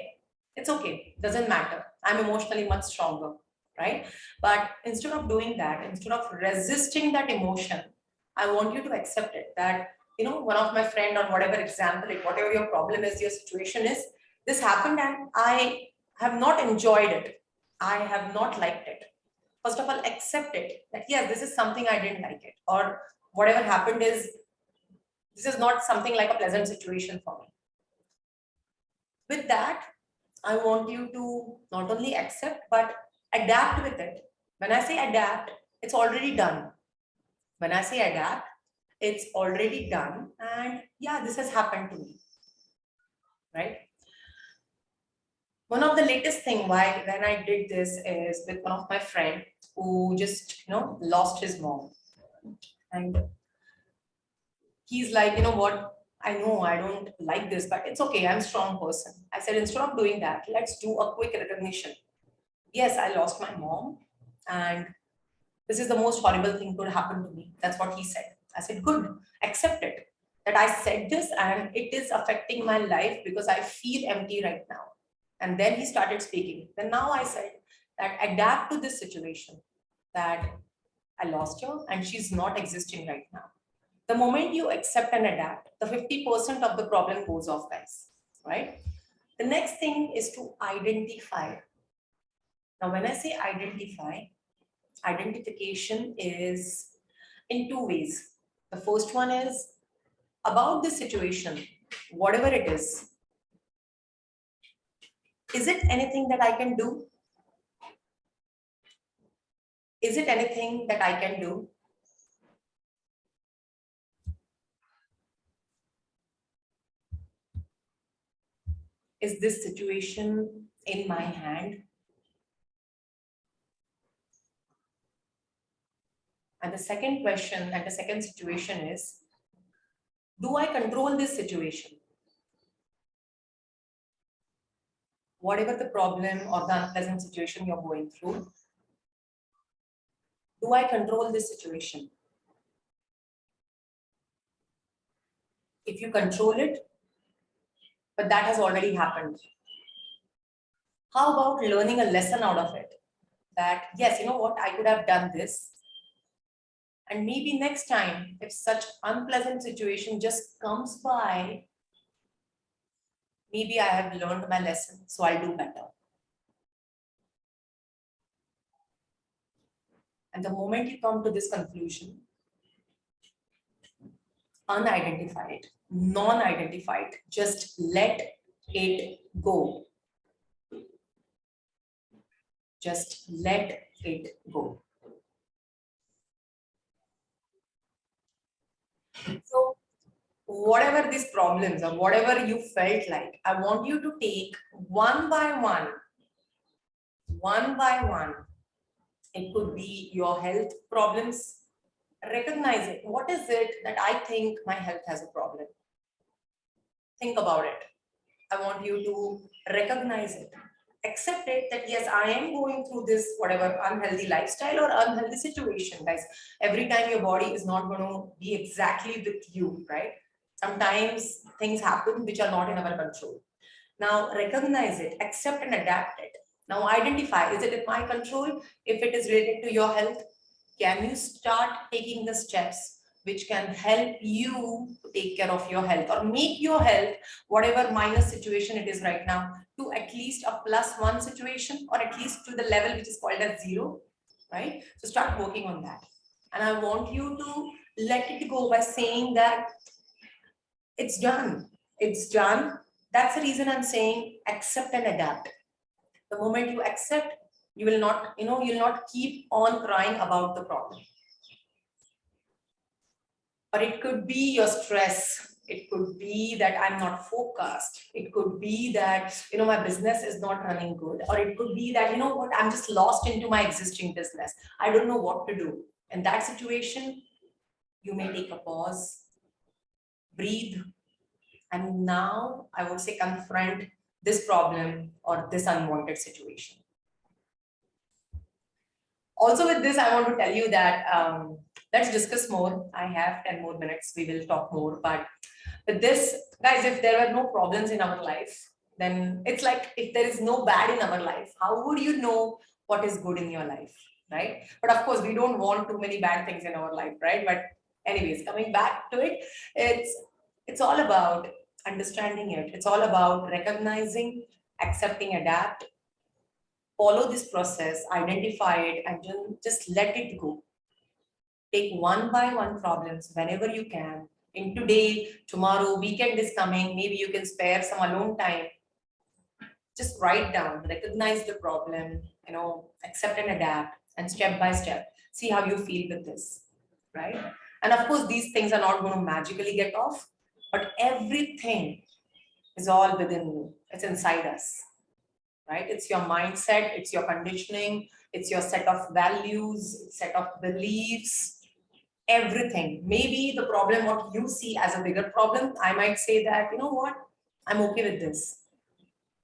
It's okay, doesn't matter. I'm emotionally much stronger, right? But instead of doing that, instead of resisting that emotion, I want you to accept it that, one of my friend or whatever example, whatever your problem is, your situation is, this happened and I have not enjoyed it. I have not liked it. First of all, accept it that yes, this is something I didn't like it, or whatever happened is, this is not something like a pleasant situation for me. With that, I want you to not only accept, but adapt with it. When I say adapt, it's already done. When I say adapt, it's already done. And yeah, this has happened to me, right? One of the latest thing when I did this is with one of my friend who just, lost his mom. And he's like, what? I know I don't like this, but it's okay. I'm a strong person. I said, instead of doing that, let's do a quick recognition. Yes, I lost my mom and this is the most horrible thing could happen to me. That's what he said. I said, good, accept it. That I said this and it is affecting my life because I feel empty right now. And then he started speaking. Then now I said that adapt to this situation, that I lost her and she's not existing right now. The moment you accept and adapt, the 50% of the problem goes off, guys, right? The next thing is to identify. Now, when I say identify, identification is in two ways. The first one is about the situation, whatever it is it anything that I can do? Is it anything that I can do? Is this situation in my hand? And the second question and the second situation is, do I control this situation? Whatever the problem or the unpleasant situation you're going through, do I control this situation? If you control it, but that has already happened. How about learning a lesson out of it? That, yes, you know what, I could have done this. And maybe next time, if such unpleasant situation just comes by, maybe I have learned my lesson, so I'll do better. And the moment you come to this conclusion, unidentified, non-identified, just let it go. Just let it go. So whatever these problems or whatever you felt like, I want you to take one by one. It could be your health problems. Recognize it. What is it that I think my health has a problem? Think about it. I want you to recognize it. accept it that yes, I am going through this whatever unhealthy lifestyle or unhealthy situation, guys. Every time your body is not going to be exactly with you, right? Sometimes things happen which are not in our control. Now recognize it, accept and adapt it. Now identify, is it in my control? If it is related to your health, can you start taking the steps which can help you to take care of your health or make your health, whatever minus situation it is right now, to at least a +1 situation or at least to the level which is called as 0, right? So start working on that. And I want you to let it go by saying that it's done. It's done. That's the reason I'm saying accept and adapt. The moment you accept, you will not, you'll not keep on crying about the problem. Or it could be your stress. It could be that I'm not focused. It could be that, my business is not running good. Or it could be that, what, I'm just lost into my existing business. I don't know what to do. In that situation, you may take a pause, breathe, and now I would say confront this problem or this unwanted situation. Also with this, I want to tell you that let's discuss more. I have 10 more minutes. We will talk more. But with this, guys, if there are no problems in our life, then it's like if there is no bad in our life, how would you know what is good in your life, right? But of course, we don't want too many bad things in our life, right? But anyways, coming back to it, it's all about understanding it. It's all about recognizing, accepting, adapt, follow this process, identify it, and just let it go. Take one by one problems whenever you can. In today, tomorrow, weekend is coming, maybe you can spare some alone time. Just write down, recognize the problem, accept and adapt, and step by step, see how you feel with this, right? And of course, these things are not going to magically get off, but everything is all within you. It's inside us, right? It's your mindset, it's your conditioning, it's your set of values, set of beliefs, everything. Maybe the problem, what you see as a bigger problem, I might say that, you know what, I'm okay with this.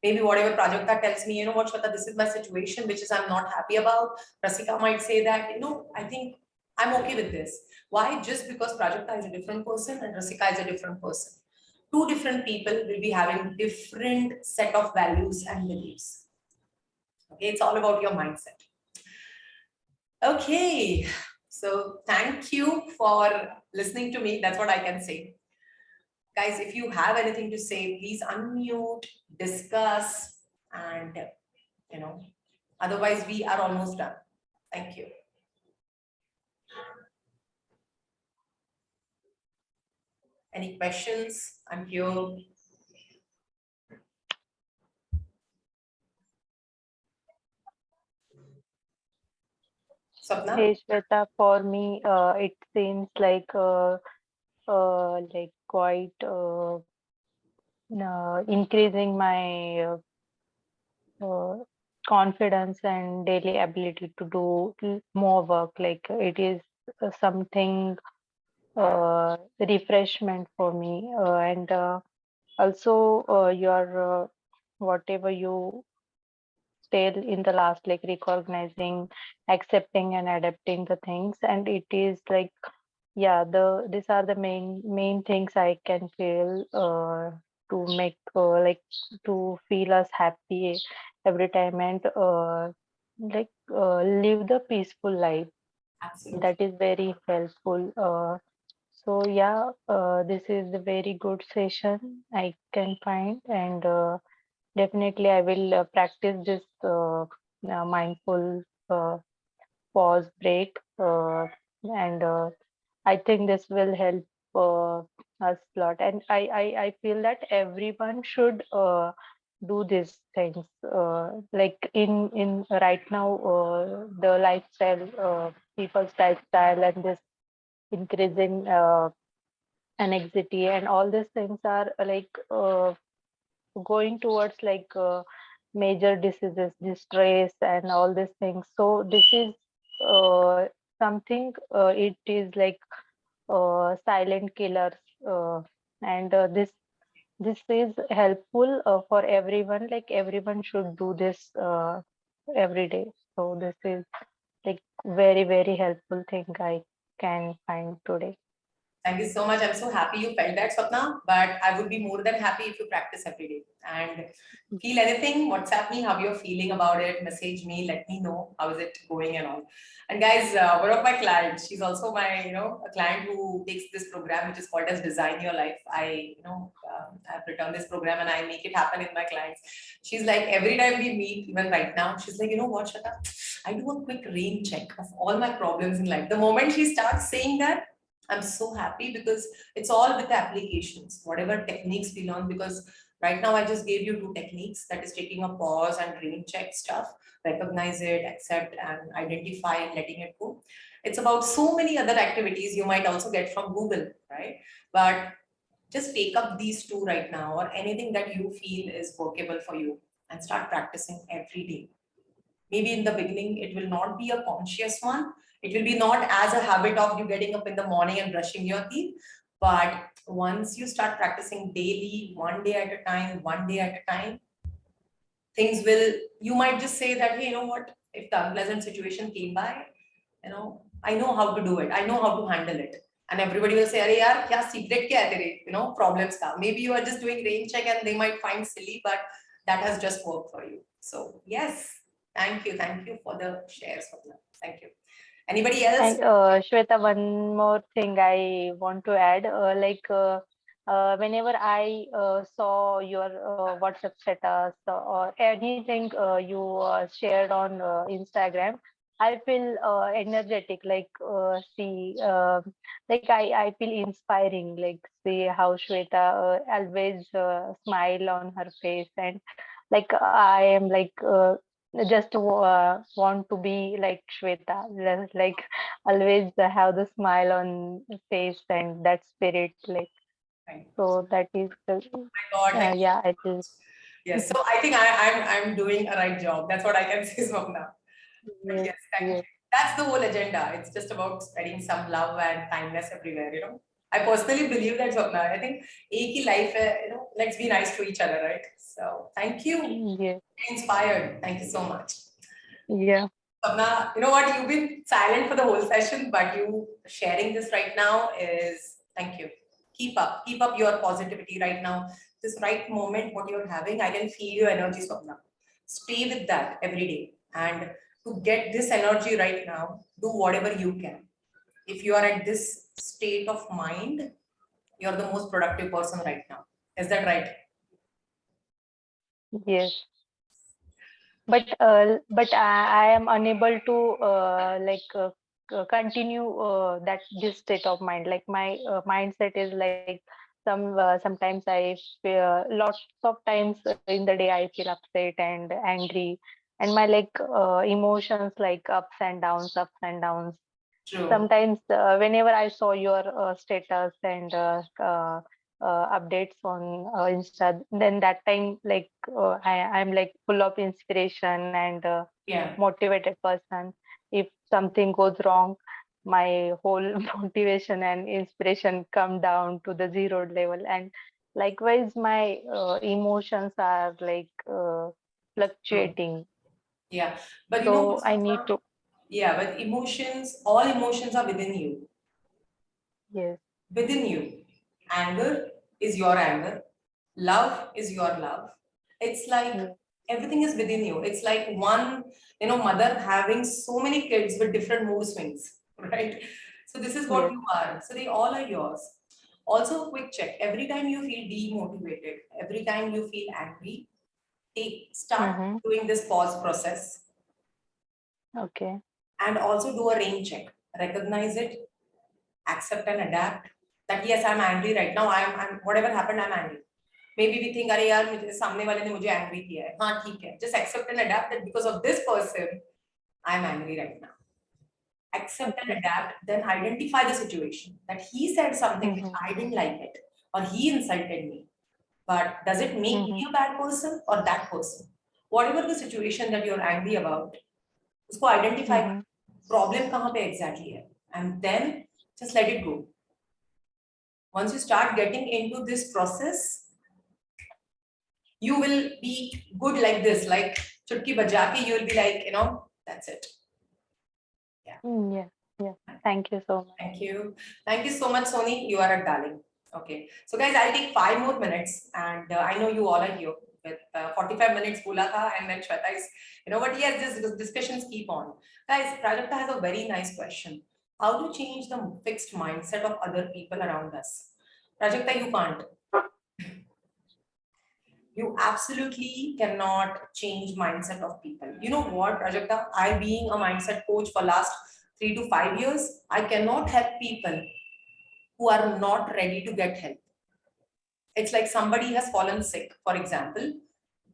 Maybe whatever Prajakta tells me, you know what, Shweta, this is my situation, which is I'm not happy about. Rasika might say that, I think I'm okay with this. Why? Just because Prajakta is a different person and Rasika is a different person. Two different people will be having different set of values and beliefs. Okay, it's all about your mindset. Okay, so thank you for listening to me. That's what I can say. Guys, if you have anything to say, please unmute, discuss, and otherwise we are almost done. Thank you. Any questions? I'm here. Sapna? Hey Shweta, for me, it seems like quite increasing my confidence and daily ability to do more work. Like it is something refreshment for me, and also your whatever you tell in the last, like recognizing, accepting, and adapting the things, and it is like, yeah, these are the main things I can feel to make to feel us happy every time, and live the peaceful life. Absolutely. That is very helpful. So yeah, this is a very good session I can find, and definitely I will practice this mindful pause break, and I think this will help us a lot. And I feel that everyone should do these things. Like in right now, the lifestyle, people's lifestyle, and this increasing anxiety and all these things are like going towards like major diseases, distress, and all these things. So this is something. It is like silent killers, and this this is helpful for everyone. Like everyone should do this every day. So this is like very, very helpful thing I can find today. Thank you so much. I'm so happy you felt that, Swapna. But I would be more than happy if you practice every day. And feel anything, WhatsApp me how you're feeling about it, message me, let me know how is it going and all. And guys, one of my clients, she's also my, a client who takes this program, which is called as Design Your Life. I've written this program and I make it happen in my clients. She's like, every time we meet, even right now, she's like, you know what, Shata? I do a quick rain check of all my problems in life. The moment she starts saying that, I'm so happy because it's all with applications, whatever techniques we learn. Because right now I just gave you two techniques, that is taking a pause and rain check stuff, recognize it, accept and identify and letting it go. It's about so many other activities you might also get from Google, right? But just take up these two right now or anything that you feel is workable for you and start practicing every day. Maybe in the beginning, it will not be a conscious one. It will be not as a habit of you getting up in the morning and brushing your teeth. But once you start practicing daily, one day at a time, things will, you might just say that, hey, you know what, if the unpleasant situation came by, I know how to do it. I know how to handle it. And everybody will say, Arey yaar, kya secret kya hai tere, problems ka. Maybe you are just doing rain check and they might find silly, but that has just worked for you. So yes, thank you for the shares. Thank you. Anybody else? And Shweta, one more thing I want to add. Whenever I saw your WhatsApp status or anything you shared on Instagram, I feel energetic. I feel inspiring. Like see how Shweta always smile on her face, and like I am just want to be like Shweta, like always have the smile on face and that spirit, like Right. so that is the My God, yeah, it is. yes. So I think I'm doing a right job. That's what I can say, Swapna. But Yes, yes, thank you. yes, That's the whole agenda. It's just about spreading some love and kindness everywhere. I personally believe that, Swapna. I think एक ही life है, let's be nice to each other, right? So thank you. yes, Inspired. Thank you so much. yeah, Swapna, you know what? You've been silent for the whole session, but you sharing this right now is thank you. Keep up your positivity right now. This right moment, what you're having, I can feel your energy, Swapna. Stay with that every day. And to get this energy right now, do whatever you can. If you are at this state of mind, you're the most productive person right now. Is that right? yes. But I am unable to continue that this state of mind. Like my mindset is like sometimes I feel lots of times in the day I feel upset and angry, and my emotions like ups and downs. True. Sometimes whenever I saw your status and updates on Insta, then that time I'm like full of inspiration and Yeah. motivated person. If something goes wrong, my whole motivation and inspiration come down to the zero level, and likewise my emotions are True. fluctuating. Yeah. But you know So what, I need Swapna? to, Yeah, but all emotions are within you. yes, Within you. Anger is your anger. Love is your love. It's like yes, everything is within you. It's like one, mother having so many kids with different mood swings, right? So this is what yes. you are. So they all are yours. Also, a quick check. Every time you feel demotivated, every time you feel angry, start Mm-hmm. doing this pause process Okay. and also do a rain check. Recognize it, accept and adapt. That yes, I'm angry right now. I'm whatever happened, I'm angry. Maybe we think, अरे यार मुझे सामने वाले ने मुझे angry किया है. हाँ ठीक है. Just accept and adapt that because of this person, I'm angry right now. Accept and Okay. adapt. Then identify the situation that he said something which Mm-hmm. I didn't like it, or he insulted me. But does it make me Mm-hmm. a bad person or that person? Whatever the situation that you're angry about, उसको identify Mm-hmm. problem कहाँ पे exactly है, and then just let it go. Once you start getting into this process, You will be good like this, like chutki bajaki, you will be like, that's it. Yeah. Thank you so much. Thank you. Thank you so much, Soni. You are a darling. Okay. So guys, I'll take 5 more minutes, and I know you all are here with 45 minutes bola tha, and then Shweta is, but yes, this discussions keep on. Guys, Prajakta has a very nice question. How to change the fixed mindset of other people around us? Prajakta, you can't. You absolutely cannot change mindset of people. You know what, Prajakta? I being a mindset coach for last 3 to 5 years, I cannot help people who are not ready to get help. It's like somebody has fallen sick, for example,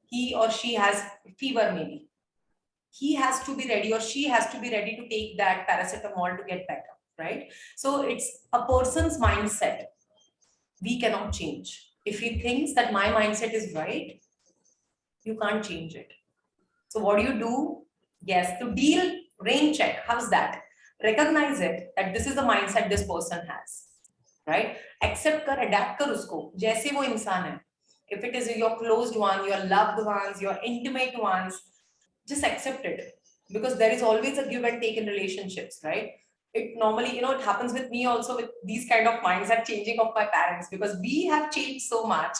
he or she has fever maybe. He has to be ready or she has to be ready to take that paracetamol to get better, right? So it's a person's mindset. We cannot change. If he thinks that my mindset is right, you can't change it. So what do you do? Yes, to deal, rain check. How's that? Recognize it, that this is the mindset this person has. Right? Accept कर, adapt कर उसको, जैसे वो इंसान है. If it is your closed one, your loved ones, your intimate ones, just accept it. Because there is always a give and take in relationships, right? It normally, it happens with me also with these kind of mindset changing of my parents, because we have changed so much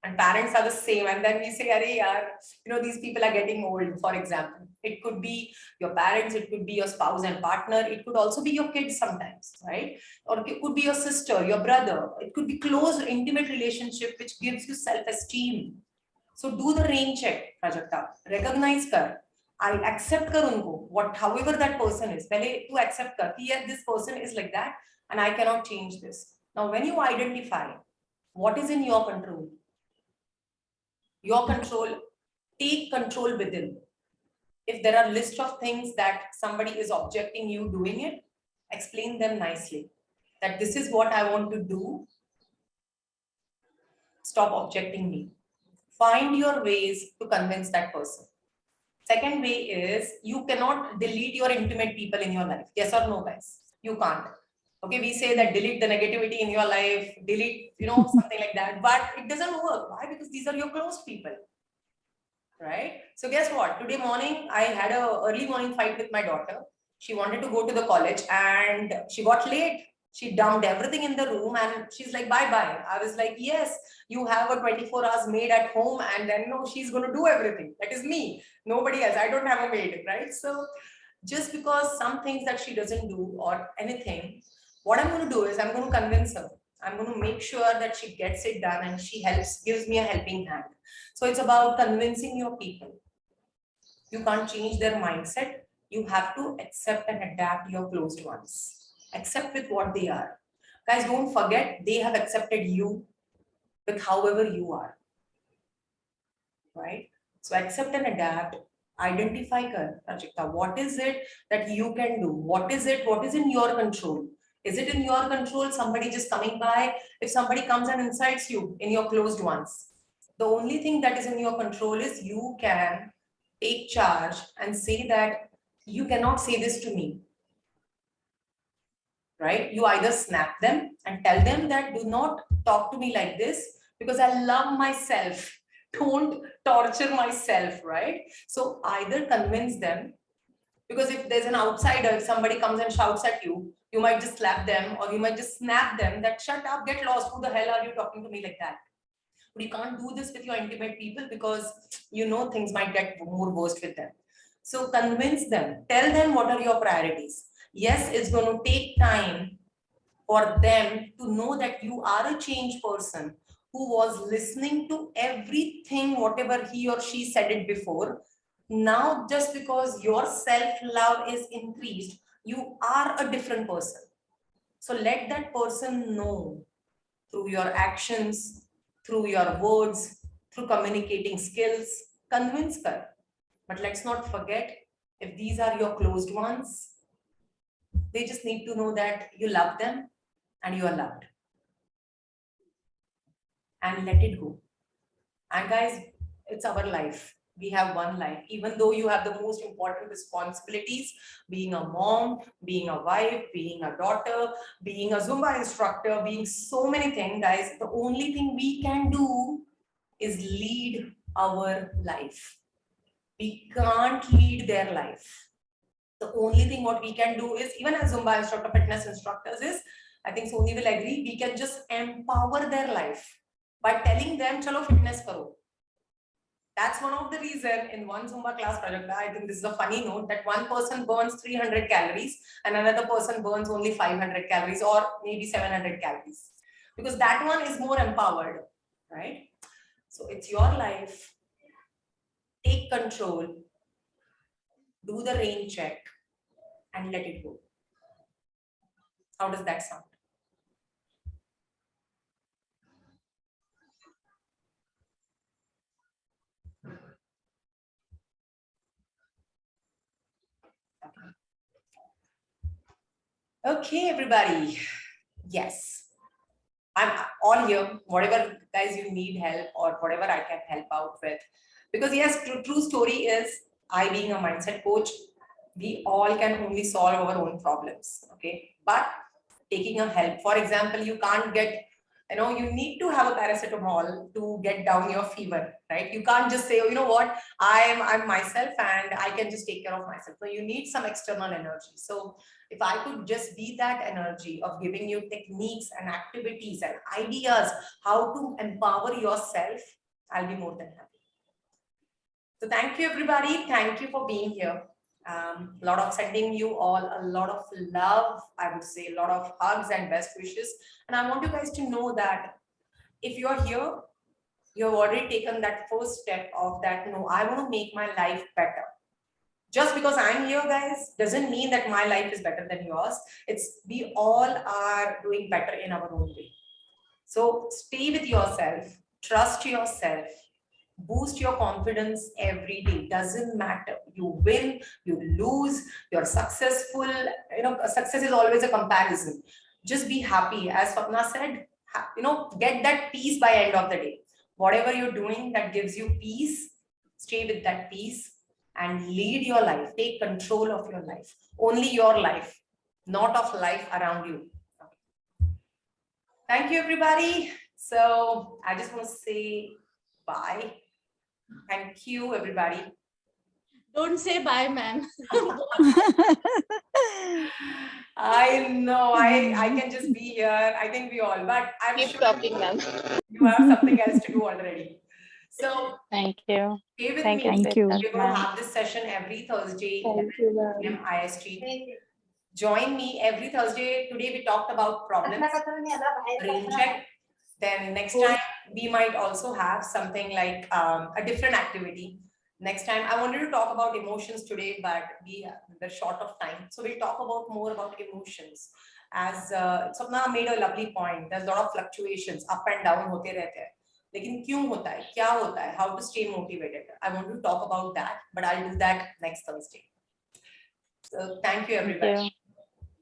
and parents are the same. And then we say, Arey, yaar, these people are getting old, for example. It could be your parents, it could be your spouse and partner, it could also be your kids sometimes, right? Or it could be your sister, your brother. It could be close, intimate relationship which gives you self-esteem. So do the rain check, Prajakta. Recognize kar. I accept kar unko, however that person is. Pehle tu accept kar, yes, this person is like that and I cannot change this. Now, when you identify what is in your control, take control within. If there are list of things that somebody is objecting you doing it, explain them nicely. That this is what I want to do. Stop objecting me. Find your ways to convince that person. Second way is, you cannot delete your intimate people in your life. Yes or no, guys? You can't. Okay, we say that delete the negativity in your life, delete, something like that, but it doesn't work. Why? Because these are your close people, right? So guess what? Today morning, I had a early morning fight with my daughter. She wanted to go to the college and she got late. She dumped everything in the room and she's like, bye-bye. I was like, yes, you have a 24 hours maid at home and then she's going to do everything. That is me. Nobody else. I don't have a maid, right? So just because some things that she doesn't do or anything, what I'm going to do is I'm going to convince her. I'm going to make sure that she gets it done and she gives me a helping hand. So it's about convincing your people. You can't change their mindset. You have to accept and adapt your closed ones. Accept with what they are. Guys, don't forget, they have accepted you with however you are. Right? So accept and adapt. Identify, Prajakta. What is it that you can do? What is in your control? Is it in your control somebody just coming by? If somebody comes and insults you in your closed ones, the only thing that is in your control is you can take charge and say that you cannot say this to me, right? You either snap them and tell them that do not talk to me like this because I love myself. Don't torture myself, right? So either convince them, because if there's an outsider, if somebody comes and shouts at you, you might just slap them or you might just snap them that shut up, get lost, who the hell are you talking to me like that? But you can't do this with your intimate people because things might get more worse with them. So convince them, tell them what are your priorities. Yes, it's going to take time for them to know that you are a changed person who was listening to everything, whatever he or she said it before. Now, just because your self-love is increased, you are a different person. So let that person know through your actions, through your words, through communicating skills, convince her. But let's not forget, if these are your closed ones, they just need to know that you love them and you are loved. And let it go. And guys, it's our life. We have one life. Even though you have the most important responsibilities, being a mom, being a wife, being a daughter, being a Zumba instructor, being so many things, guys, the only thing we can do is lead our life. We can't lead their life. The only thing what we can do is, even as Zumba instructor, fitness instructors is, I think Sony will agree, we can just empower their life by telling them, chalo fitness karo. That's one of the reason in one Zumba class project, I think this is a funny note, that one person burns 300 calories and another person burns only 500 calories or maybe 700 calories. Because that one is more empowered, right? So it's your life. Take control. Do the rain check and let it go. How does that sound? Okay, everybody. Yes, I'm all here. Whatever guys you need help or whatever I can help out with. Because yes, true story is, I being a mindset coach, we all can only solve our own problems. Okay, but taking a help. For example, you can't get, you need to have a paracetamol to get down your fever, right? You can't just say, oh, you know what, I'm myself and I can just take care of myself. So you need some external energy. So if I could just be that energy of giving you techniques and activities and ideas how to empower yourself, I'll be more than happy. So thank you, everybody. Thank you for being here. A lot of sending you all a lot of love, I would say, a lot of hugs and best wishes. And I want you guys to know that if you're here, you have already taken that first step of that, no, I want to make my life better. Just because I'm here, guys, doesn't mean that my life is better than yours. It's we all are doing better in our own way. So stay with yourself, trust yourself, boost your confidence every day. Doesn't matter. You win, you lose, you're successful. Success is always a comparison. Just be happy. As Swapna said, get that peace by end of the day. Whatever you're doing that gives you peace, stay with that peace and lead your life. Take control of your life. Only your life, not of life around you. Thank you, everybody. So I just want to say bye. Thank you, everybody. Don't say bye, ma'am. I know, I can just be here. I think we all, but I'm Keep sure talking, ma'am. you have something else to do already. So Thank you. stay with Thank me. you. Thank you. We're going to have this session every Thursday, Thank you, ma'am. 11 p.m. IST. Join me every Thursday. Today we talked about problems, rain check. Then next time we might also have something like a different activity. Next time I wanted to talk about emotions today, but we're short of time. So we'll talk about more about emotions. As Swapna made a lovely point, there's a lot of fluctuations, up and down होते रहते हैं. लेकिन क्यों होता है? क्या होता है? How to stay motivated? I want to talk about that, but I'll do that next Thursday. So thank you, everybody. Thank you.